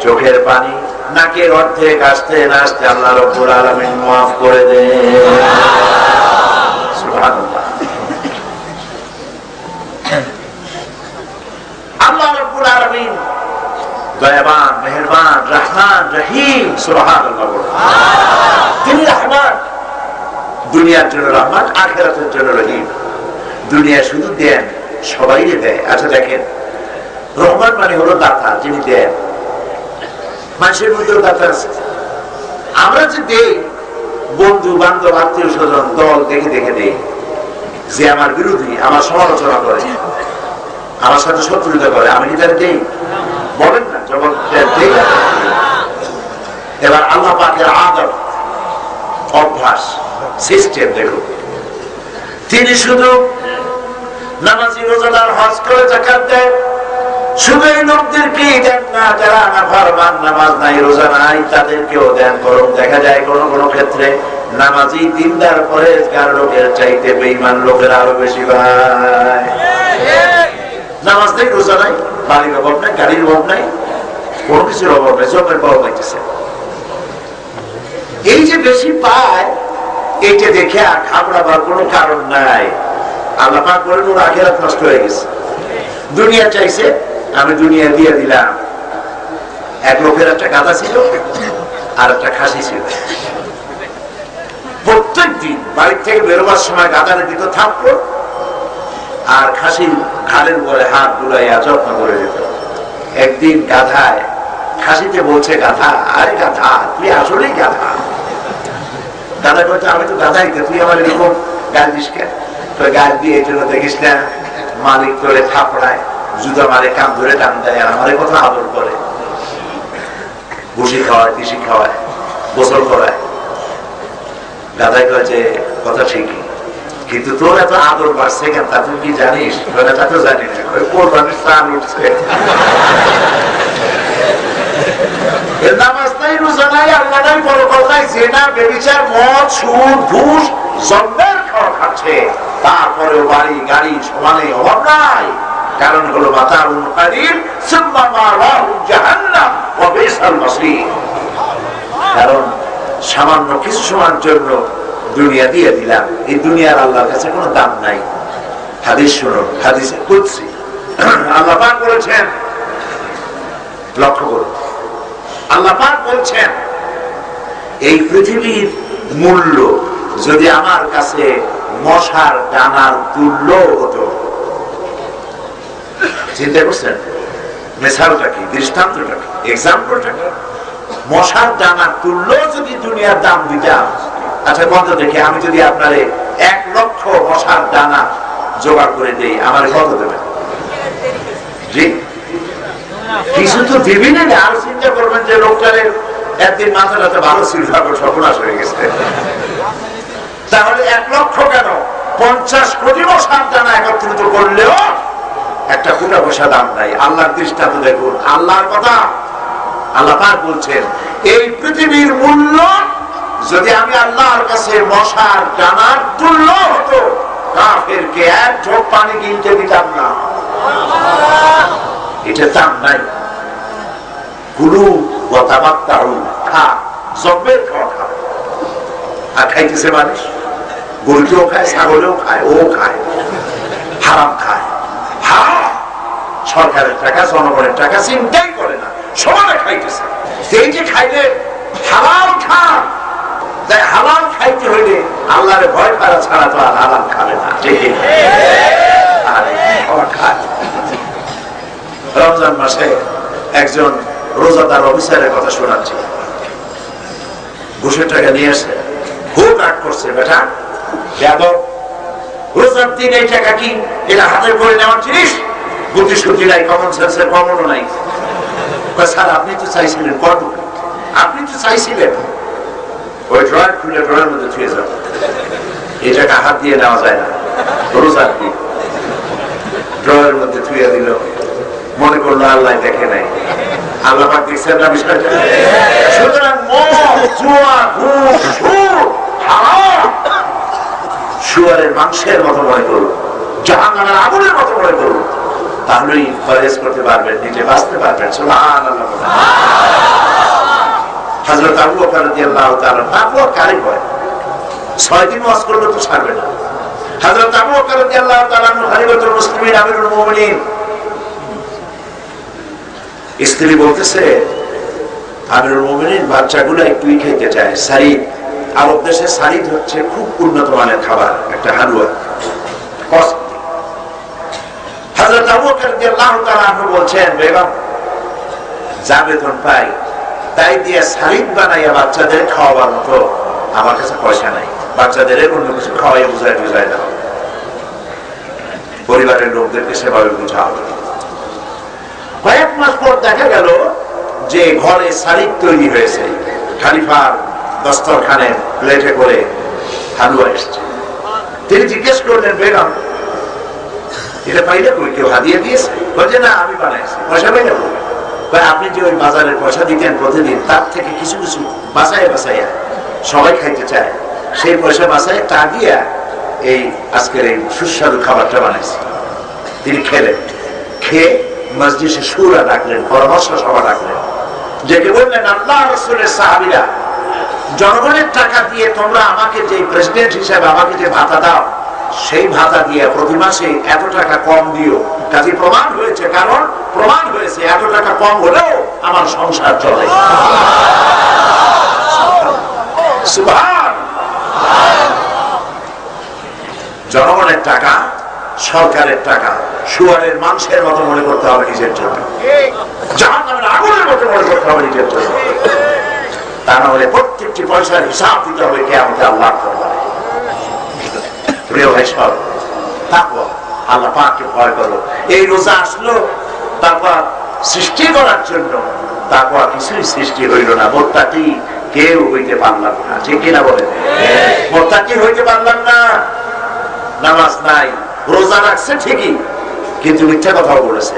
চোখের পানি নাকের অর্ধেক আসতে না আসতে আল্লাহ রাব্বুল আলামিন মাফ করে দেন। সুবহানাল্লাহ। আল্লাহ রাব্বুল আলামিন দয়াবান, মেহেরবান, রহমান, রহিম। সুবহানাল্লাহ। তিনি রহমান, দুনিয়ার জন্য রহমান, আখিরাতের জন্য রহিম। দুনিয়া শুধু দেন, সবাই দেয়। আচ্ছা দেখেন, রহমান মানে হলো দাতা, যিনি দেন। মানুষের মধ্যেও দাতা আছে। আমরা যে দেই, বন্ধু বান্ধব আত্মীয় স্বজন দল দেখে দেখে দেই। যে আমার বিরোধী, আমার সমালোচনা করে, আমার সাথে শত্রুতা করে, আমি কি তার দেই? বলেন না, যখন দেই। এবার আল্লাহ পাকের আদব, অভ্যাস, সিস্টেম দেখুন। তিনি শুধু নামাজি, রোজাদার, হজ করে যাকাত দেয়, শুধু এই লোকদেরকে দেন না যারা নাফরমান, নামাজ নাই, রোজা নাই, তাদেরকেও দেন। বরং দেখা যায় কোন কোন ক্ষেত্রে নামাজি, দিনদার, পরেজগার লোকের চাইতে বেঈমান লোকের আরো বেশি পায়। নামাজ নেই, রোজা নাই, বাড়ির অভাব নাই, গাড়ির অভাব নাই, কোন কিছুর অভাব নাই, জমের পাওয়া পাইতেছে। এই যে বেশি পায়, এইটা দেখে আর ঘাবড়াবার কোনো কারণ নাই। আল্লাহ পাক বলেন ওর আখিরাত নষ্ট হয়ে গেছে। দুনিয়া চাইছে, আমি দুনিয়া দিয়ে দিলাম। এক লোকের একটা গাধা ছিল আর একটা খাসি ছিল। প্রত্যেক দিন বাড়ি থেকে বেরোবার সময় গাধারে দিত থাপ্পড়, আর খাসির ঘাড়ের উপরে হাত বুলাইয়া যত্ন করে দিত। একদিন গাধায় খাসিতে বলছে, গাধা, আরে গাধা, তুই আসলেই গাধা। গাধা বলছে, আমি তো গাধাই, তুই আমার এরকম গাল দিস কেন? গাল দিয়ে এই জন্য দেখিস না, মালিক তোরে থাপড়ায়, জুতা মারে, কাম ধরে টান দেয়, আর আমার কথা আদর করে, ভুসি খাওয়ায়, তিসি খাওয়ায়, গোসল করায়। গাধাই কয়েছে, কথা ঠিকই, কিন্তু তোর এত আদর বাড়ছে কেন, তা তুই কি জানিস? তা তো জানি না, কোরবানির প্রাণ উঠছে। নামাজ নাই, রোজা নাই, আল্লাহ নাই, পরকাল নাই, জেনা, ব্যভিচার, মদ, সুদ, ঘুষ, জন্মের খাওয়া খাচ্ছে, তারপরেও বাড়ি গাড়ি সমানে অভাব নাই। কারণ হলো মাতাউন কালিল সুম্মা মাওয়াহু জাহান্নাম ওয়া বিসাল মাসীর। কারণ সামান্য কিছু সময়ের জন্য দুনিয়া দিয়ে দিলাম, এই দুনিয়ার আল্লাহর কাছে কোনো দাম নাই। হাদিস শুনুন, হাদিসে কুদসি আল্লাহ পাক বলেছেন, লক্ষ্য করুন, আল্লাহ পাক বলছেন, এই পৃথিবীর মূল্য যদি আমার কাছে মশার ডানার তুল্য হতো, চিন্তা করছেন? মেসালটা কি, দৃষ্টান্তটা কি, এক্সাম্পলটা কি? মশার দানা তুলল যদি দুনিয়ার দাম দিতাম, আচ্ছা কত দেখে আমি যদি আপনারে 1 লক্ষ মশার দানা জোগাড় করে দেই, আমার কত দেবেন? জি কিছু তো দিবেন না। আর চিন্তা করবেন যে লোকটারে একদিন মাথাটাতে ভালো ছিল, সর্বনাশ হয়ে গেছে। তাহলে 1 লক্ষ কেন, 50 কোটি মশার দানা একত্রিত করলেও একটা কোটা পয়সা দাম নাই। আল্লাহর দৃষ্টান্ত দেখুন, আল্লাহর কথা। আল্লাহ পাক বলছেন এই পৃথিবীর মূল্য যদি আমি আল্লাহর কাছে মশার দানার তুল্য হতো, কাফেরকে 1 ঢোক পানি কিনতে দিতাম না। এটা দাম নাই। কুলু ওয়া তামাত্তাউ, খা, জব্বের খাওয়া খা। আর খাইতেছে মানুষ, গরুও খায়, ছাগলেও খায়, ও খায়, হারাম খায়। সরকারের টাকা, জনগণের টাকা চিন্তাই করে না, সমানে খাইতেছে। সেই যে খাইলে হালাল খান, তাই হালাল খাইতে হইলে আল্লাহরে ভয় করা ছাড়া তো আর হালাল খাবে না। রমজান মাসে একজন রোজাদার অফিসারের কথা শোনাচ্ছি, ঘুষের টাকা নিয়ে এসে খুব রাগ করছে। বেটা যাদব, রোজার দিন এই টাকা কি এটা হাতে করে নেওয়ার জিনিস? বুদ্ধি শুদ্ধি নাই, কমন সেন্সের কমনও নাই। স্যার আপনি তো চাইছিলেন, আপনি তো চাইছিলেন ওই ড্রয়ার খুলে ড্রয়ার মধ্যে ছুঁয়ে যাবে, এই টাকা হাত দিয়ে নেওয়া যায় না। রোজার দিন ড্রয়ার মধ্যে ছুঁয়ে দিল, মনে করলো আল্লাহ দেখে নাই। আল্লাহ পাক দেখছেন না বিষয়টা? সুতরাং মদ, জুয়া, ঘুষ, সুদ, হারাম শুয়ারের মাংসের মতো মনে করুন, জাহান্নামের আগুনের মতো মনে করুন, তাহলেই পরহেজ করতে পারবেন, নিজে বাঁচতে পারবেন। সুবহানাল্লাহ। হযরত আবু বকর রাদিয়াল্লাহু তাআলা তাকওয়ার কারি হয়, 6 দিন ওয়াজ করলে তো ছাড়বে না। হযরত আবু বকর রাদিয়াল্লাহু তাআলা খলিফাতুল মুসলিমিন, আমিরুল মুমিনিন, স্ত্রী বলতেছে আমিরুল মুমিনিন বাচ্চাগুলো একটু খেতে চায় সারিদ। আরব দেশে সারিদ হচ্ছে খুব উন্নত মানের খাবার, একটা হালুয়া। হযরত আবু বকর রাদিয়াল্লাহু তাআলা বলছেন, বেগম যা বেতন পাই তাই দিয়ে সারিদ বানাইয়া বাচ্চাদের খাওয়াবার মতো আমার কাছে পয়সা নাই, বাচ্চাদের অন্য কিছু খাওয়াই বুঝায় দাও, পরিবারের লোকদেরকে সেভাবে বুঝাও। কয়েক মাস পর দেখা গেল যে ঘরে সারিদ তৈরি হয়েছে, খলিফার দস্তরখানে প্লেটে করে হালুয়া এসছে। তিনি জিজ্ঞেস করলেন, বেগম এটা পাইলে কই, কেউ হাদিয়া দিয়েছে? বলছে না, আমি বানাইছি। পয়সা পাইলে কই? আপনি যে ওই বাজারের পয়সা দিতেন প্রতিদিন, তার থেকে কিছু কিছু বাঁচাইয়া সবাই খাইতে চায়, সেই পয়সা বাঁচাই তা দিয়া এই আজকের এই সুস্বাদু খাবারটা বানাইছি। তিনি খেলেন, খেয়ে মসজিদে শুরা ডাকলেন, পরামর্শ সভা ডাকলেন, যেকে বললেন আল্লাহ রাসূলের সাহাবীরা, জনগণের টাকা দিয়ে তোমরা আমাকে যে প্রেসিডেন্ট হিসেবে আমাকে যে ভাতা দাও, সেই ভাতা দিয়ে প্রতি মাসে এত টাকা কম দিও। কাজে প্রমাণ হয়েছে, কারণ প্রমাণ হয়েছে এত টাকা কম হলেও আমার সংসার চলে। জনগণের টাকা, সরকারের টাকা শুয়ারের মাংসের মতো মনে করতে হবে নিজের জন্য, জাহান্নামের আগুনের মতো মনে করতে হবে নিজের জন্য। তা না হলে প্রত্যেকটি পয়সার হিসাব দিতে হবে কিয়ামতে আল্লাহর দরবারে। প্রিয় ভাই সব, তাকওয়া, আল্লাহ পাককে ভয় করো। এই রোজা আসলো তাকওয়া সৃষ্টি করার জন্য, তাকওয়া কিছুই সৃষ্টি হইল না। মুত্তাকি কেউ হইতে পারলাম না, ঠিক কিনা বলেন? মুত্তাকি হইতে পারলাম না। নামাজ নাই, রোজা রাখছে ঠিকই, কিন্তু মিথ্যা কথাও বলেছে,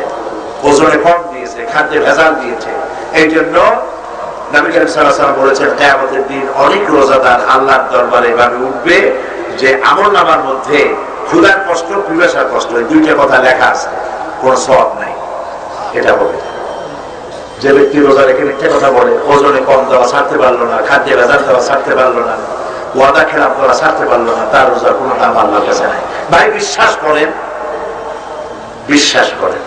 ওজনে কম দিয়েছে, খাদ্যে ভেজাল দিয়েছে। এই জন্য নবী করিম সাল্লাল্লাহু আলাইহি ওয়াসাল্লাম বলেছেন, কিয়ামতের দিন অনেক রোজাদার আল্লাহর দরবারে এভাবে উঠবে যে আমলনামার মধ্যে ক্ষুধার কষ্ট, পিপাসার কষ্ট, এই দুইটা কথা লেখা আছে, কোন সওয়াব নাই। এটা বলে যে ব্যক্তি রোজা রেখে মিথ্যা কথা বলে, ওজনে কম দেওয়া ছাড়তে পারলো না, খাদ্যে ভেজাল দেওয়া ছাড়তে পারলো না, ওয়াদা খেলাপ করা ছাড়তে পারলো না, তার রোজার কোনো দাম আল্লাহর কাছে নাই। ভাই বিশ্বাস করেন, বিশ্বাস করেন,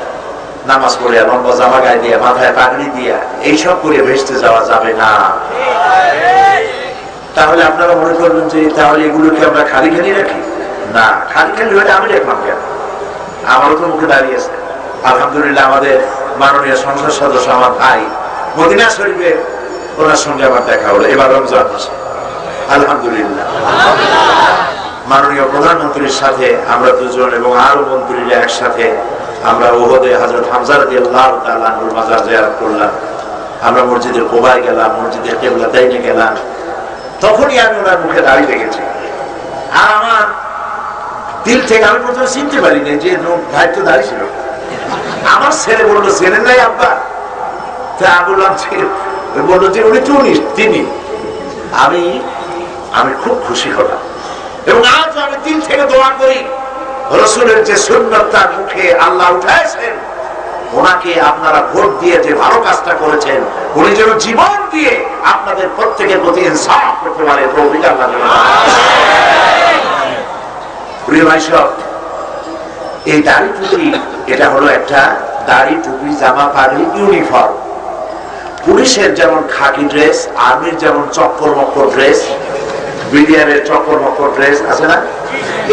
নামাজ পড়িয়া, লম্বা জামা গায়ে দিয়া, মাথায় পাগড়ি দিয়া এইসব করে ভেস্তে যাওয়া যাবে না। তাহলে আপনারা মনে করবেন যে তাহলে এগুলোকে আমরা খালি খালি রাখি? না, খালি খালি হলে আমি রাখলাম কেন? আমারও তো মুখে দাঁড়িয়েছে। আলহামদুলিল্লাহ আমাদের মাননীয় সংসদ সদস্য আমার ভাই মদিনা শরীফের, ওনার সঙ্গে আমার দেখা হলো এবার রমজান মাসে। আলহামদুলিল্লাহ। মাননীয় প্রধানমন্ত্রীর সাথে আমরা দুজন এবং আরো মন্ত্রীরা একসাথে আমরা ওহদে হযরত হামজা রাদিয়াল্লাহু তাআলা আনহুর মাজার জিয়ারত করলাম। আমরা মসজিদের কুবায় গেলাম, মসজিদের কিবলাতাইনে গেলাম। তখনই আমি ওনার মুখে দাঁড়িয়ে দেখেছি, আর আমার দিল থেকে আমি প্রথমে চিনতে পারিনি যে ভাই তো দাঁড়িয়ে ছিল। আমার ছেলে বললো, ছেলের নাই আব্বা? তা আমি বললাম, বললো যে উনি তিনি। আমি খুব খুশি হলাম এবং আজ আমি দিল থেকে দোয়া করি রাসূলের যে সুন্নাত তার মুখে আল্লাহ উঠাইছেন, ওনাকে আপনারা ভোট দিয়ে যে ভালো কাজটা করেছেন, উনি যেন জীবন দিয়ে আপনাদের প্রত্যেকের প্রতি ইনসাফ করতে পারে। তৌফিক আল্লাহ দেন। প্রিয় ভাই সব, এই দাড়ি টুপি, এটা হলো একটা দাড়ি টুপি জামা পাগড়ি ইউনিফর্ম। পুলিশের যেমন খাকি ড্রেস, আর্মির যেমন চক্কর মক্কর ড্রেস, বিডিআরের চক্কর মক্কর ড্রেস আছে না,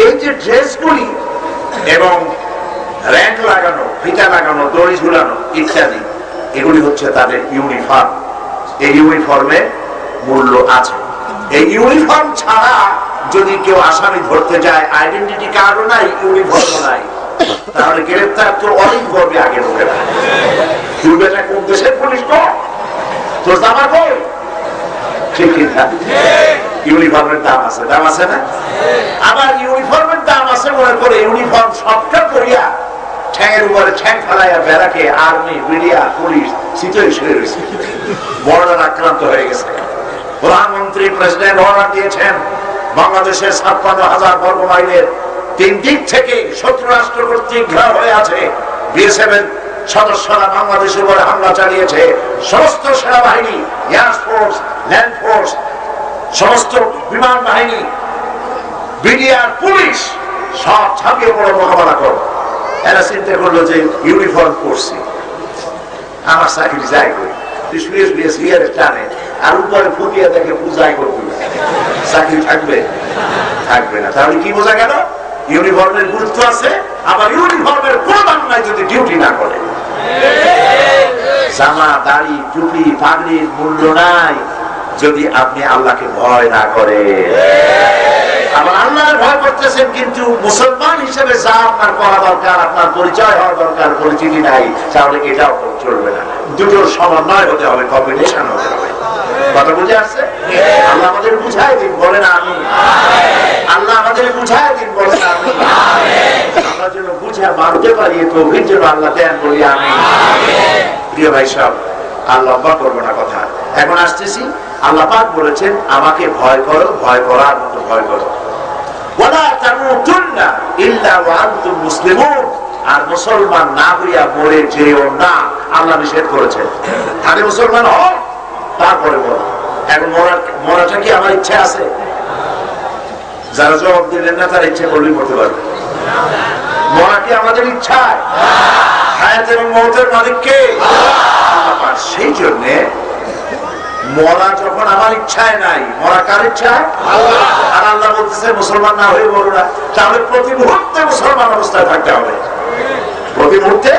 এই যে ড্রেসগুলি এবং র্যাঙ্ক লাগানো, ফিতা লাগানো, দড়ি ঝুলানো ইত্যাদি, এগুলি হচ্ছে তাদের ইউনিফর্ম। এই ইউনিফর্মের মূল্য আছে। এই ইউনিফর্ম ছাড়া যদি কেউ আসামি ধরতে যায়, আইডেন্টিটি কার্ডও নাই, ইউনিফর্মও নাই, তাহলে গ্রেফতার তো অনেক করবে আগে ঢুকে না। তুই বেটা কোন দেশের পুলিশ গো? তোর জামা কই? ঠিক না? ইউনিফর্মের দাম আছে, দাম আছে না? আবার ইউনিফর্মের দাম আছে মনে করে ইউনিফর্ম সবটা করিয়া ঠ্যাঙের উপরে ঠ্যাং ফেলাইয়া বেড়াকে আর্মি, মিডিয়া, পুলিশ শীতই শুয়ে রয়েছে। বর্ডার আক্রান্ত হয়ে গেছে। প্রধানমন্ত্রী প্রেসিডেন্ট অর্ডার দিয়েছেন, বাংলাদেশের ৫৬,০০০ বর্গ মাইলের ৩ দিক থেকে শত্রু রাষ্ট্র কর্তৃক ঘেরাও হয়ে আছে। বিএসএফ এর সদস্যরা বাংলাদেশের উপরে হামলা চালিয়েছে। সমস্ত সেনাবাহিনী, এয়ারফোর্স, ল্যান্ড ফোর্স, সমস্ত বিমান বাহিনী, বিডিআর, পুলিশ সব ঝাঁপিয়ে পড়ে মোকাবেলা করো। এরা চিন্তা করলো যে ইউনিফর্ম পরছি, আমার চাকরি যাই করি, টানে আর উপরে ফুটিয়ে দেখে পূজাই করবে, চাকরি থাকবে? থাকবে না। তাহলে কি বোঝা গেল? ইউনিফর্মের গুরুত্ব আছে, আবার ইউনিফর্মের কোন দাম নাই যদি ডিউটি না করে। জামা, দাড়ি, টুপি, পাগড়ির মূল্য নাই যদি আপনি আল্লাহকে ভয় না করে। আবার আল্লাহর ভয় করতেছেন, কিন্তু মুসলমান হিসেবে যা আপনার করা দরকার, আপনার পরিচয় হওয়া দরকার, পরিচিতি নাই, তাহলে এটাও চলবে না। দুটোর সমন্বয় হতে হবে, কম্বিনেশন হতে হবে। কথা বুঝে আসছে? আল্লাহ আমাদের বুঝায় দিন, বলেন আমি। আল্লাহ আমাদের বুঝায় দিন, বলেন আমি। আমরা যেন বুঝে মানতে পারি, তৌফিক যেন আল্লাহ দেন, বলি আমি। প্রিয় ভাই সব, আর লম্বা করবো না কথা। এখন আসতেছি, আল্লাহ পাক বলেছেন আমাকে ভয় করো, ভয় করার মতো ভয় করো। ওয়ালা তামুতুন্না ইল্লা ওয়া আনতুম মুসলিমুন, আর মুসলমান না হইয়া মরে যেও না, আল্লাহ নিষেধ করেছেন। আগে মুসলমান হও, তারপরে বলো। এখন মরাটা কি আমার ইচ্ছা আছে? যারা জবাব দিলেন না তার ইচ্ছে করলেই মরতে পারবে। মরা কি আমাদের ইচ্ছা? হায়াত এবং মৌতের মালিক কে? আল্লাহ। সেই জন্য মরা যখন আমার ইচ্ছায় নাই, মরা কার ইচ্ছায়? আর আল্লাহ বলতেছে মুসলমান না হয়ে বলো না, তাহলে প্রতি মুহূর্তে মুসলমান অবস্থায় থাকতে হবে। প্রতি মুহূর্তে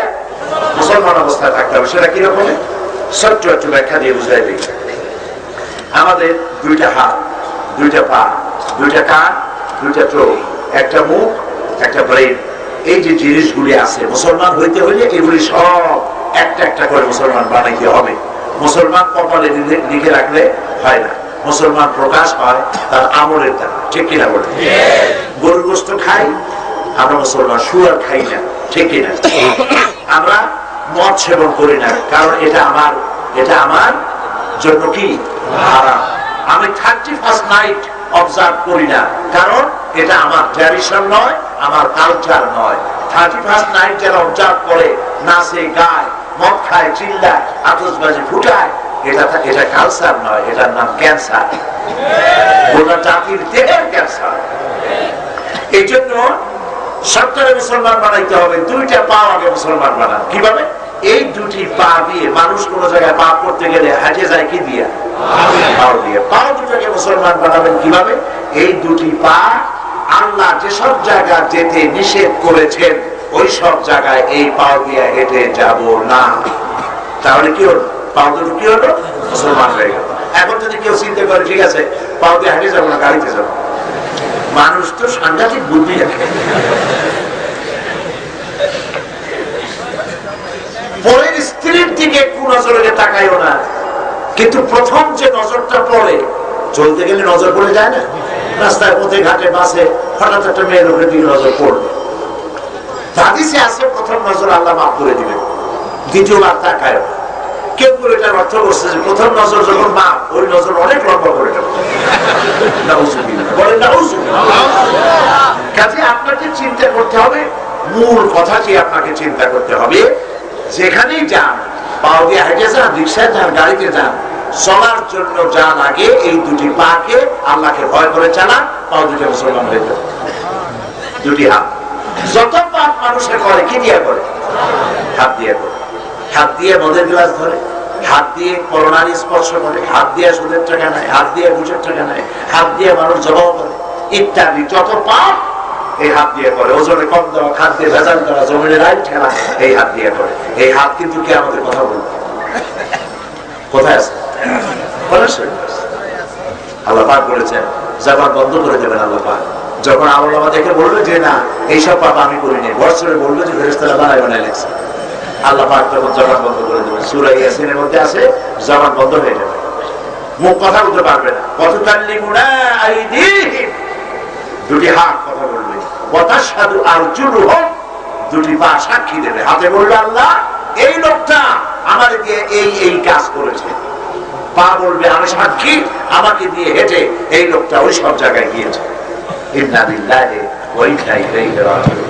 মুসলমান অবস্থায় থাকতে হবে। সেটা কিরকম? সত্য একটু ব্যাখ্যা দিয়ে বুঝাই দিই। আমাদের দুইটা হাত, দুইটা পা, দুইটা কান, দুইটা চোখ, একটা মুখ, একটা ব্রেন, এই যে জিনিসগুলি আছে, মুসলমান হইতে হইলে এগুলি সব একটা একটা করে মুসলমান বানাইতে হবে। মুসলমান কপালে লিখে রাখলে হয় না। মুসলমান প্রকাশ হয় তার আমলের দ্বারা। ঠিক কিনা বলে? গরুর গোশত খাই আমরা মুসলমান, শুয়ার খাই না। ঠিক কিনা? আমরা মদ সেবন করি না, কারণ এটা আমার জন্য কি হারাম। আমি 31st নাইট অবজার্ভ করি না, কারণ এটা আমার ট্র্যাডিশন নয়, আমার কালচার নয়। 31st নাইট যারা অবজার্ভ করে, নাচে, গায়, মদ খায়, চিল্লায়, আতশবাজি ফুটায়, এটা কালচার নয়, এটার নাম ক্যান্সার। গোটা জাতির দেহের ক্যান্সার। এই জন্য সরকারে মুসলমান বানাইতে হবে। দুইটা পা আগে মুসলমান বানান। কিভাবে? এই দুটি পা দিয়ে মানুষ কোন জায়গায় পাপ করতে গেলে হাঁটে যায় কি দিয়া? পাও দিয়ে। পাও দুটাকে মুসলমান বানাবেন কিভাবে? এই দুটি পা আল্লাহ যেসব জায়গা যেতে নিষেধ করেছেন ওই সব জায়গায় এই পাও দিয়ে হেঁটে যাব না। তাহলে কি হলো? পাও দুটো কি হলো? মুসলমান হয়ে গেল। এখন যদি কেউ চিন্তা করে ঠিক আছে পাও দিয়ে হেঁটে যাবো না, গাড়িতে যাবো, মানুষ তো সাংঘাতিক বুদ্ধি রাখে। পরের স্ত্রীর দিকে কুনজরে তাকাইও না, কিন্তু প্রথম যে নজরটা পড়ে, চলতে গেলে নজর পড়ে যায় না, রাস্তায় পথে ঘাটে বাসে হঠাৎ একটা মেয়ের উপরে দিকে নজর পড়বে, হাদিসে আছে প্রথম নজর আল্লাহ মাফ করে দিবেন, দ্বিতীয়বার তাকায়। কেউ করে এটার অর্থ করছে যে প্রথম নজর যখন মাফ, ওই নজর অনেক লম্বা করে কাজে আপনাকে চিন্তা করতে হবে, মূল কথাটি আপনাকে চিন্তা করতে হবে, যেখানেই যান, পাও দিয়ে হেঁটে যান, রিক্সায় যান, গাড়িতে যান, চলার জন্য যান আগে এই দুটি পাকে আল্লাহকে ভয় করে চালান, পাও দুটি মুসলমান হয়ে যাবে। দুটি হাত যত পাপ মানুষের করে, কি দিয়ে করে? হাত দিয়ে করে। হাত দিয়ে মদের গ্লাস ধরে, হাত দিয়ে করোনারি স্পর্শ করে, হাত দিয়ে সুদের টাকা নেয়, হাত দিয়ে ঘুষের টাকা নেয়, হাত দিয়ে মানুষ জবাব করে, ইত্যাদি যত পাপ এই হাত দিয়ে করে। ওজনে কম দেওয়া, খাদ্যে ভেজাল দেওয়া, জমিনের আইন ঠেলা, এই হাত দিয়ে করে। এই হাত কিন্তু কে আমাদের কথা বলবে? কোথায় আছে? আল্লাহ পাক বলেছেন জবান বন্ধ করে দেবেন। আল্লাহ পাক যখন আল্লাহ দেখে বলবে যে না এইসব পাপ আমি করিনি, বর্ষরে বলবে যে ফেরেশতারা বানায় বানায় লেখছে, আল্লাহ পাক তখন জবান বন্ধ করে দেবেন। সূরা ইয়াসিনের মধ্যে আছে জবান বন্ধ হয়ে যাবে, মুখ কথা বলতে পারবে না। ওয়াতুকাল্লিমুনা আইদিহিম, দুটি হাত কথা বলবে, ওয়াতাশহাদু আরজুলুহুম, দুটি পা সাক্ষী দেবে। হাতে বলবে আল্লাহ এই লোকটা আমাকে দিয়ে এই এই কাজ করেছে, পা বলবে আমি সাক্ষী, আমাকে দিয়ে হেঁটে এই লোকটা ওই সব জায়গায় গিয়েছে। ইন্না লিল্লাহি ওয়া ইন্না ইলাইহি রাজিউন।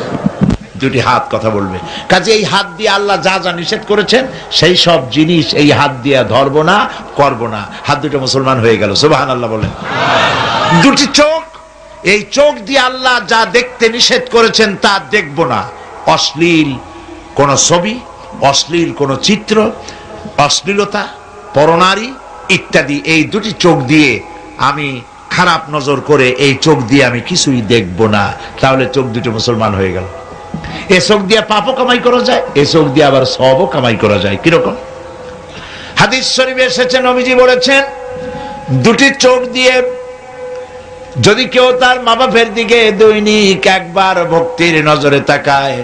দুটি হাত কথা বলবে। কাজে এই হাত দিয়ে আল্লাহ যা যা নিষেধ করেছেন সেই সব জিনিস এই হাত দিয়ে ধরবো না, করবো না। হাত দুটো মুসলমান হয়ে গেল, সুবহানাল্লাহ বলেন। দুটি চোখ, এই চোখ দিয়ে আল্লাহ যা দেখতে নিষেধ করেছেন তা দেখবো না। অশ্লীল কোন ছবি, অশ্লীল কোন চিত্র, অশ্লীলতা, পরনারী ইত্যাদি, এই দুটি চোখ দিয়ে আমি খারাপ নজর করে এই চোখ দিয়ে আমি কিছুই দেখবো না। তাহলে চোখ দুটো মুসলমান হয়ে গেল। এ চোখ দিয়ে পাপও কামাই করা যায়, এ চোখ দিয়ে আবার সবও কামাই করা যায়। কিরকম? হাদিস শরীফে এসেছে, নবীজি বলেছেন দুটি চোখ দিয়ে যদি কেউ তার মা বাপের দিকে দৈনিক একবার ভক্তির নজরে তাকায়,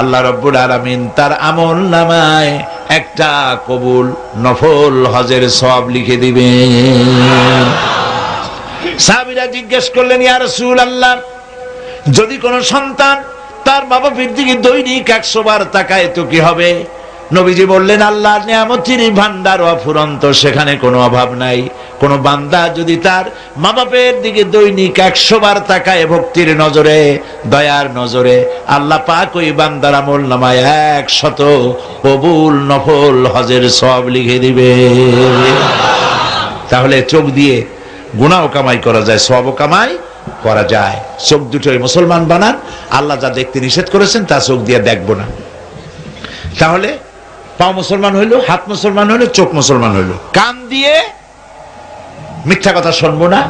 আল্লাহ রাব্বুল আলামিন তার আমল নামায় একটা কবুল নফল হজের সওয়াব লিখে দিবেন। সাহাবীরা জিজ্ঞেস করলেন, ইয়া রাসূলুল্লাহ, যদি কোন সন্তান তার মা বাপের দিকে দৈনিক 100 বার তাকায় তো কি হবে? নবীজি বললেন, আল্লাহর নিয়ামতের ভান্ডার অফুরন্ত, সেখানে কোনো অভাব নাই। কোন বান্দা যদি তার মা বাপের দিকে দৈনিক 100 বার তাকায় ভক্তির নজরে, দয়ার নজরে, আল্লাহ পাক ওই বান্দার আমল নামায় 100 কবুল নফল হজের সওয়াব লিখে দিবে। তাহলে চোখ দিয়ে গুনাহ কামাই করা যায়, সওয়াবও কামাই করা যায়। চোখ দুটোই মুসলমান বানান। আল্লাহ যা দেখতে নিষেধ করেছেন তা চোখ দিয়ে দেখবো না। তাহলে পা মুসলমান হইলো, হাত মুসলমান হইলো, চোখ মুসলমান হইলো। কান দিয়ে মিথ্যা কথা শুনবো না,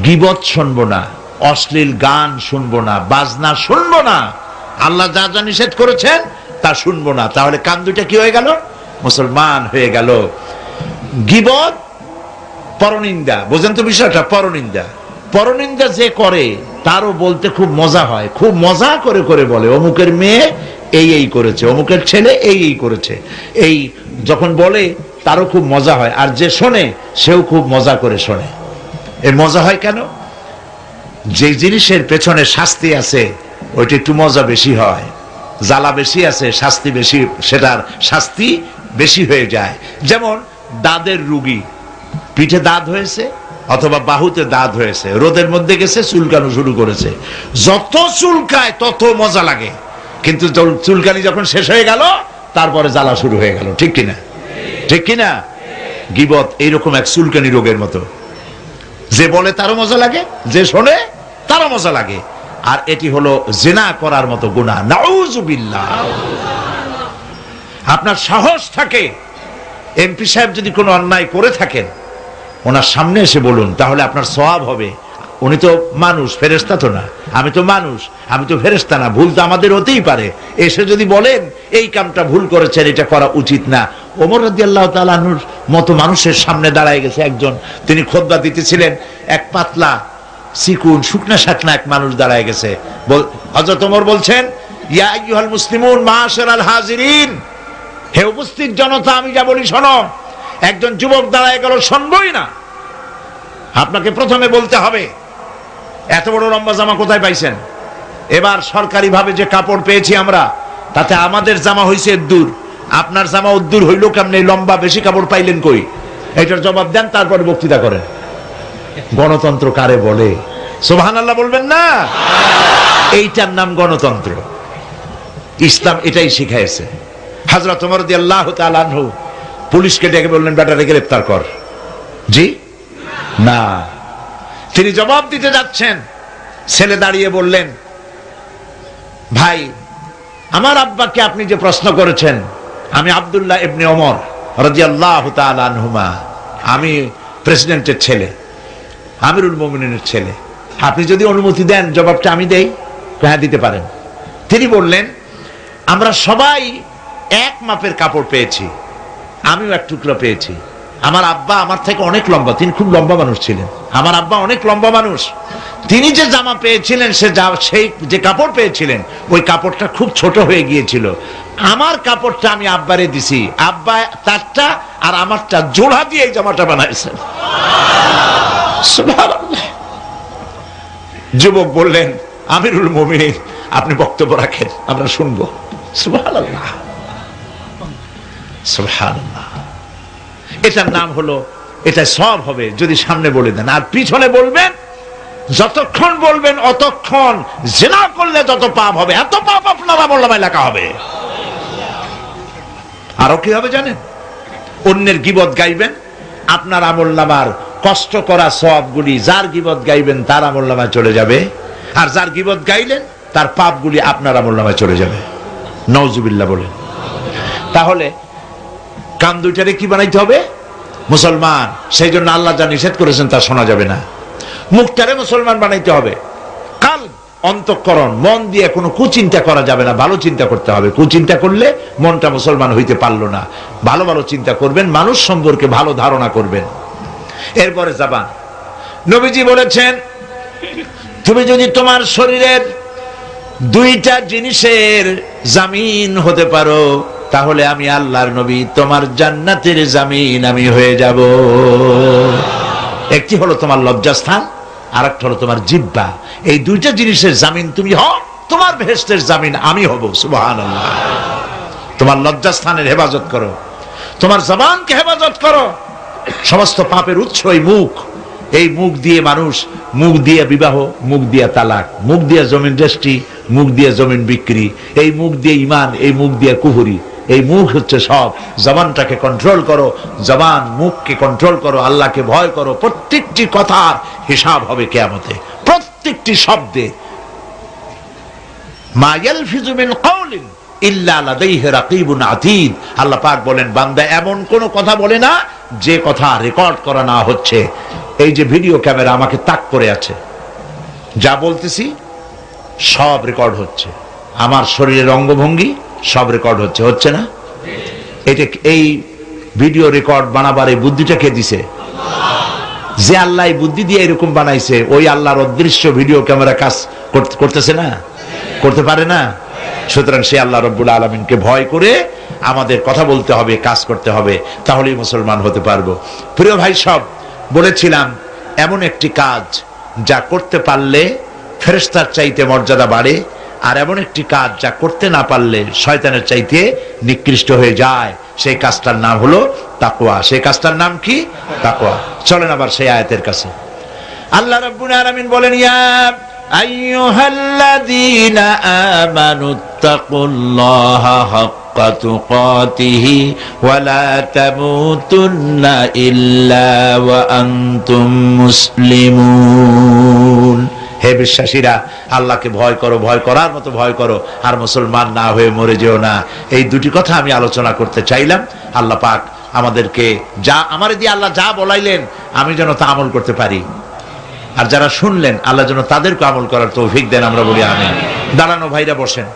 গীবত শুনবো না, অশ্লীল গান শুনবো না, বাজনা শুনবো না, আল্লাহ যা যা নিষেধ করেছেন তা শুনবো না। তাহলে কান দুইটা কি হয়ে গেল? মুসলমান হয়ে গেল। গীবত, পরনিন্দা, বোঝেন তো বিষয়টা? পরনিন্দা, পরনিন্দা যে করে তারও বলতে খুব মজা হয়, খুব মজা করে করে বলে অমুকের মেয়ে এই এই করেছে, অমুকের ছেলে এই এই করেছে, এই যখন বলে তারও খুব মজা হয়, আর যে শোনে সেও খুব মজা করে শোনে। এর মজা হয় কেন? যে জিনিসের পেছনে শাস্তি আছে ওইটা একটু মজা বেশি হয়, জ্বালা বেশি আছে শাস্তি বেশি, সেটার শাস্তি বেশি হয়ে যায়। যেমন দাঁতের রুগী, পিঠে দাঁত হয়েছে অথবা বাহুতে দাঁত হয়েছে, রোদের মধ্যে গেছে, চুলকানো শুরু করেছে, যত চুলকায় তত মজা লাগে, কিন্তু চুলকানি যখন শেষ হয়ে গেল তারপরে জ্বালা শুরু হয়ে গেল। ঠিক কিনা? ঠিক কিনা? গীবত এইরকম এক চুলকানি রোগের মতো, যে বলে তারও মজা লাগে, যে শোনে তারও মজা লাগে। আর এটি হলো জিনা করার মতো গুনাহ, নাউযুবিল্লাহ। আপনার সাহস থাকে, এমপি সাহেব যদি কোনো অন্যায় করে থাকেন ওনার সামনে এসে বলুন, তাহলে আপনার সওয়াব হবে, উনি তো মানুষ, ফেরেশতা তো না। আমি তো মানুষ, আমি তো ফেরেশতা না, ভুল তো আমাদের হতেই পারে। এসে যদি বলেন এই কামটা ভুল করেছেন, এটা করা উচিত না। ওমর রাদিয়াল্লাহু তাআলা আনহুর মতো মানুষের সামনে দাঁড়ায় গেছে একজন, তিনি খুতবা দিতেছিলেন, এক পাতলা চিকুন শুকনা শাকনা এক মানুষ দাঁড়ায় গেছে। হযরত ওমর বলছেন, ইয়া আইয়ুহাল মুসলিমুন মাশারাল হাজিরিন, হে উপস্থিত জনতা, আমি যা বলি শোনো। একজন যুবক দাঁড়ায় গেল, শুনবই না। আপনাকে প্রথমে বলতে হবে, এত বড় লম্বা জামা কোথায় পাইছেন? এবার সরকারি ভাবে যে কাপড় পেয়েছি আমরা, তাতে আমাদের জামা হইছে দূর, আপনার জামা উদ্দূর হইল কেমনে? লম্বা বেশি কাপড় পাইলেন কই? এটার জবাব দেন, তারপরে বক্তৃতা করেন। গণতন্ত্র কারে বলে? সুবহানাল্লাহ বলবেন না? এইটার নাম গণতন্ত্র। ইসলাম এটাই শিখাইছে। হযরত ওমর রাদিয়াল্লাহু তাআলা আনহু পুলিশকে ডেকে বললেন, বেটারে গ্রেফতার কর। জি না। তিনি জবাব দিতে যাচ্ছেন, ছেলে দাঁড়িয়ে বললেন, ভাই, আমার আব্বাকে আপনি যে প্রশ্ন করেছেন, আমি আব্দুল্লাহ ইবনে ওমর রাদিয়াল্লাহু তাআলা আনহুমা, আমি প্রেসিডেন্টের ছেলে, আমিরুল মুমিনিনের ছেলে, আপনি যদি অনুমতি দেন জবাবটা আমি দেই। হ্যাঁ, দিতে পারেন। তিনি বললেন, আমরা সবাই এক মাপের কাপড় পেয়েছি, আমিও এক টুকরো পেয়েছি। আমার আব্বা আমার থেকে অনেক লম্বা, তিনি খুব লম্বা মানুষ ছিলেন, আমার আব্বা অনেক লম্বা মানুষ। তিনি যে জামা পেয়েছিলেন, সেই যে কাপড় পেয়েছিলেন, ওই কাপড়টা খুব ছোট হয়ে গিয়েছিল। আমার কাপড়টা আমি আব্বারে দিছি, আব্বা তারটা আর আমারটা জোড়া দিয়ে এই জামাটা বানাইছেন। সুবহানাল্লাহ। যুবক বললেন, আমিরুল মুমিনিন, আপনি বক্তব্য রাখেন, আমরা শুনবো। সুবহানাল্লাহ, সুবহানাল্লাহ। এটার নাম হলো, এটা সব হবে যদি সামনে বলে দেন, আর পিছনে বলবেন, যতক্ষণ বলবেন অতক্ষণ জিনা করলে যত পাপ হবে, এত পাপ আপনার আমলনামায় লেখা হবে। আরো কি হবে জানেন? অন্যের গীবত গাইবেন, আপনার আমলনামার কষ্ট করা সওয়াবগুলি, যার গীবত গাইবেন তার আমলনামায় চলে যাবে, আর যার গীবত গাইলেন তার পাপগুলি আপনার আমলনামায় চলে যাবে। নাউজুবিল্লাহ বলেন। তাহলে কান দুইটারে কি বানাইতে হবে? মুসলমান। সেই জন্য আল্লাহ যা নিষেধ করেছেন তা শোনা যাবে না। মুখটারে মুসলমান বানাইতে হবে। কাল, অন্তঃকরণ, মন দিয়ে কোনো কুচিন্তা করা যাবে না, ভালো চিন্তা করতে হবে। কুচিন্তা করলে মনটা মুসলমান হইতে পারলো না। ভালো ভালো চিন্তা করবেন, মানুষ সম্পর্কে ভালো ধারণা করবেন। এরপরে জবান। নবীজি বলেছেন, তুমি যদি তোমার শরীরের দুইটা জিনিসের জামিন হতে পারো, তাহলে আমি আল্লাহর নবী তোমার জান্নাতের জামিন আমি হয়ে যাব। একটি হলো তোমার লজ্জাস্থান, আর একটা হলো তোমার জিহ্বা। এই দুইটা জিনিসের জামিন তুমি হও, তোমার বেহেশতের জামিন আমি হব। সুবহানাল্লাহ। তোমার লজ্জাস্থানের হেফাজত করো, তোমার জবানকে হেফাজত করো। সমস্ত পাপের উৎস এই মুখ। এই মুখ দিয়ে মানুষ, মুখ দিয়ে বিবাহ, মুখ দিয়ে তালাক, মুখ দিয়ে জমিন রেজিস্ট্রি, মুখ দিয়ে জমিন বিক্রি, এই মুখ দিয়ে ঈমান, এই মুখ দিয়ে কুফরি। এই মুখ হচ্ছে সব। জবানটাকে কন্ট্রোল করো, জবান মুখকে কন্ট্রোল করো, আল্লাহকে ভয় করো। প্রত্যেকটি কথার হিসাব হবে কিয়ামতে, প্রত্যেকটি শব্দে। মা ইয়ালফিজু মিন কাওলিন ইল্লা লাদাইহি রাকিবুন আতীদ। আল্লাহ পাক বলেন, বান্দা এমন কোন কথা বলে না যে কথা রেকর্ড করা না হচ্ছে। এই যে ভিডিও ক্যামেরা আমাকে তাক করে আছে, যা বলতেছি সব রেকর্ড হচ্ছে, আমার শরীরের অঙ্গভঙ্গি সব রেকর্ড হচ্ছে, হচ্ছে না? এটা, এই ভিডিও রেকর্ড বানাবার এই বুদ্ধিটা কে দিছে? যে আল্লাহ বুদ্ধি দিয়ে এরকম বানাইছে, ওই আল্লাহর অদৃশ্য ভিডিও ক্যামেরা কাজ করতেছে না, করতে পারে না। সুতরাং সে আল্লাহ রব্বুল আলামিনকে ভয় করে আমাদের কথা বলতে হবে, কাজ করতে হবে, তাহলেই মুসলমান হতে পারবো। প্রিয় ভাই সব, বলেছিলাম এমন একটি কাজ যা করতে পারলে ফেরেশতার চাইতে মর্যাদা বাড়ে, আর এমন একটি কাজ যা করতে না পারলে শয়তানের চাইতে নিকৃষ্ট হয়ে যায়। সেই কাজটার নাম হলো তাকওয়া। সেই কাজটার নাম কি? তাকওয়া। চলেন আবার সেই আয়াতের কাছে। আল্লাহ রাব্বুল আলামিন বলেন, ইয়া আইয়ুহাল্লাযীনা আমানুত্তাকুল্লাহা হাক্কা তুকাতিহি ওয়া লা তামুতুন্না ইল্লা ওয়া আনতুম মুসলিমুন। হে বিশ্বাসীরা, আল্লাহকে ভয় করো, ভয় করার মতো ভয় করো, আর মুসলমান না হয়ে মরে যেও না। এই দুটি কথা আমি আলোচনা করতে চাইলাম। আল্লাহ পাক আমাদেরকে যা, আমার দিয়ে আল্লাহ যা বলাইলেন আমি যেন তা আমল করতে পারি। আর যারা শুনলেন আল্লাহ যেন তাদেরকে আমল করার তৌফিক দেন, আমরা বলি আমিন। দাঁড়ানো ভাইরা বসেন,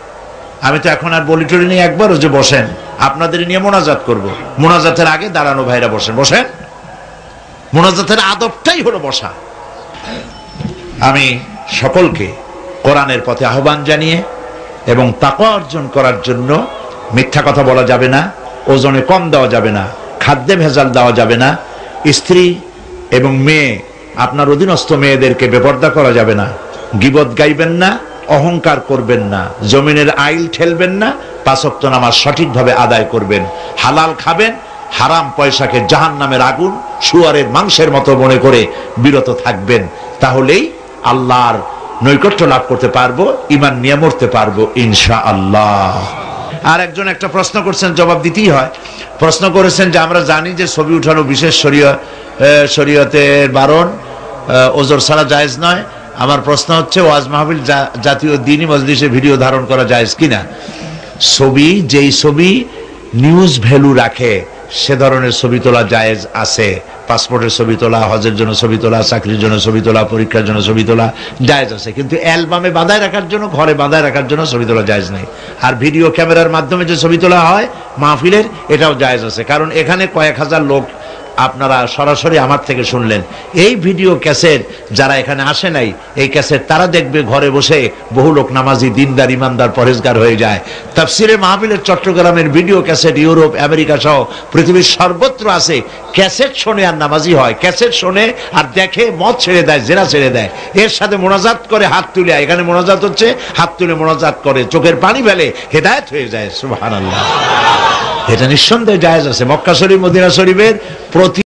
আমি তো এখন আর বলি টলি নিয়ে একবারও যে বসেন, আপনাদের নিয়ে মোনাজাত করব। মোনাজাতের আগে দাঁড়ানো ভাইরা বসেন, বসেন। মোনাজাতের আদবটাই হলো বসা। আমি সকলকে কোরআনের পথে আহ্বান জানিয়ে এবং তাকওয়া অর্জন করার জন্য মিথ্যা কথা বলা যাবে না, ওজনে কম দেওয়া যাবে না, খাদ্যে ভেজাল দেওয়া যাবে না, স্ত্রী এবং মেয়ে আপনার অধীনস্থ মেয়েদেরকে বেপর্দা করা যাবে না, গীবত গাইবেন না, অহংকার করবেন না, জমিনের আইল ঠেলবেন না, 5 ওয়াক্ত নামাজ সঠিকভাবে আদায় করবেন, হালাল খাবেন, হারাম পয়সাকে জাহান্নামের আগুন শুয়ারের মাংসের মতো মনে করে বিরত থাকবেন। তাহলেই আল্লাহর নৈকট্য লাভ করতে পারবো, ঈমান নিয়ে মরতে পারবো ইনশাআল্লাহ। আর একজন একটা প্রশ্ন করছেন, জবাব দিতেই হয়। প্রশ্ন করেছেন যে আমরা জানি যে ছবি উঠানো বিশেষ শরীয়তের বারণ, ওজর ছাড়া জায়েজ নয়। আমার প্রশ্ন হচ্ছে ওয়াজ মাহফিল জাতীয় দ্বীনি মজলিসে ভিডিও ধারণ করা জায়েজ কিনা? ছবি, যেই ছবি নিউজ ভ্যালু রাখে সে ধরনের ছবি তোলা জায়েজ আছে। পাসপোর্টের ছবি তোলা, হজের জন্য ছবি তোলা, চাকরির জন্য ছবি তোলা, পরীক্ষার জন্য ছবি তোলা জায়েজ আছে, কিন্তু অ্যালবামে বাঁধায় রাখার জন্য, ঘরে বাঁধায় রাখার জন্য ছবি তোলা জায়েজ নেই। আর ভিডিও ক্যামেরার মাধ্যমে যে ছবি তোলা হয় মাহফিলের, এটাও জায়েজ আছে। কারণ এখানে কয়েক হাজার লোক আপনারা সরাসরি আমার থেকে শুনলেন। এই ভিডিও ক্যাসেট যারা এখানে আসে নাই, এই ক্যাসেট তারা দেখবে ঘরে বসে, বহু লোক নামাজি, দিনদার, ইমানদার, পরেজগার হয়ে যায়। তাফসিরে মাহফিলের চট্টগ্রামের ভিডিও ক্যাসেট ইউরোপ, আমেরিকা সহ পৃথিবীর সর্বত্র আছে। ক্যাসেট শোনে আর নামাজি হয়, ক্যাসেট শোনে আর দেখে, মদ ছেড়ে দেয়, জেনা ছেড়ে দেয়, এর সাথে মোনাজাত করে হাত তুলে। এখানে মোনাজাত হচ্ছে, হাত তুলে মোনাজাত করে, চোখের পানি ফেলে, হেদায়েত হয়ে যায়। সুবহানাল্লাহ। এটা নিঃসন্দেহে জায়েজ আছে। মক্কা শরীফ, মদিনা শরীফের প্রতি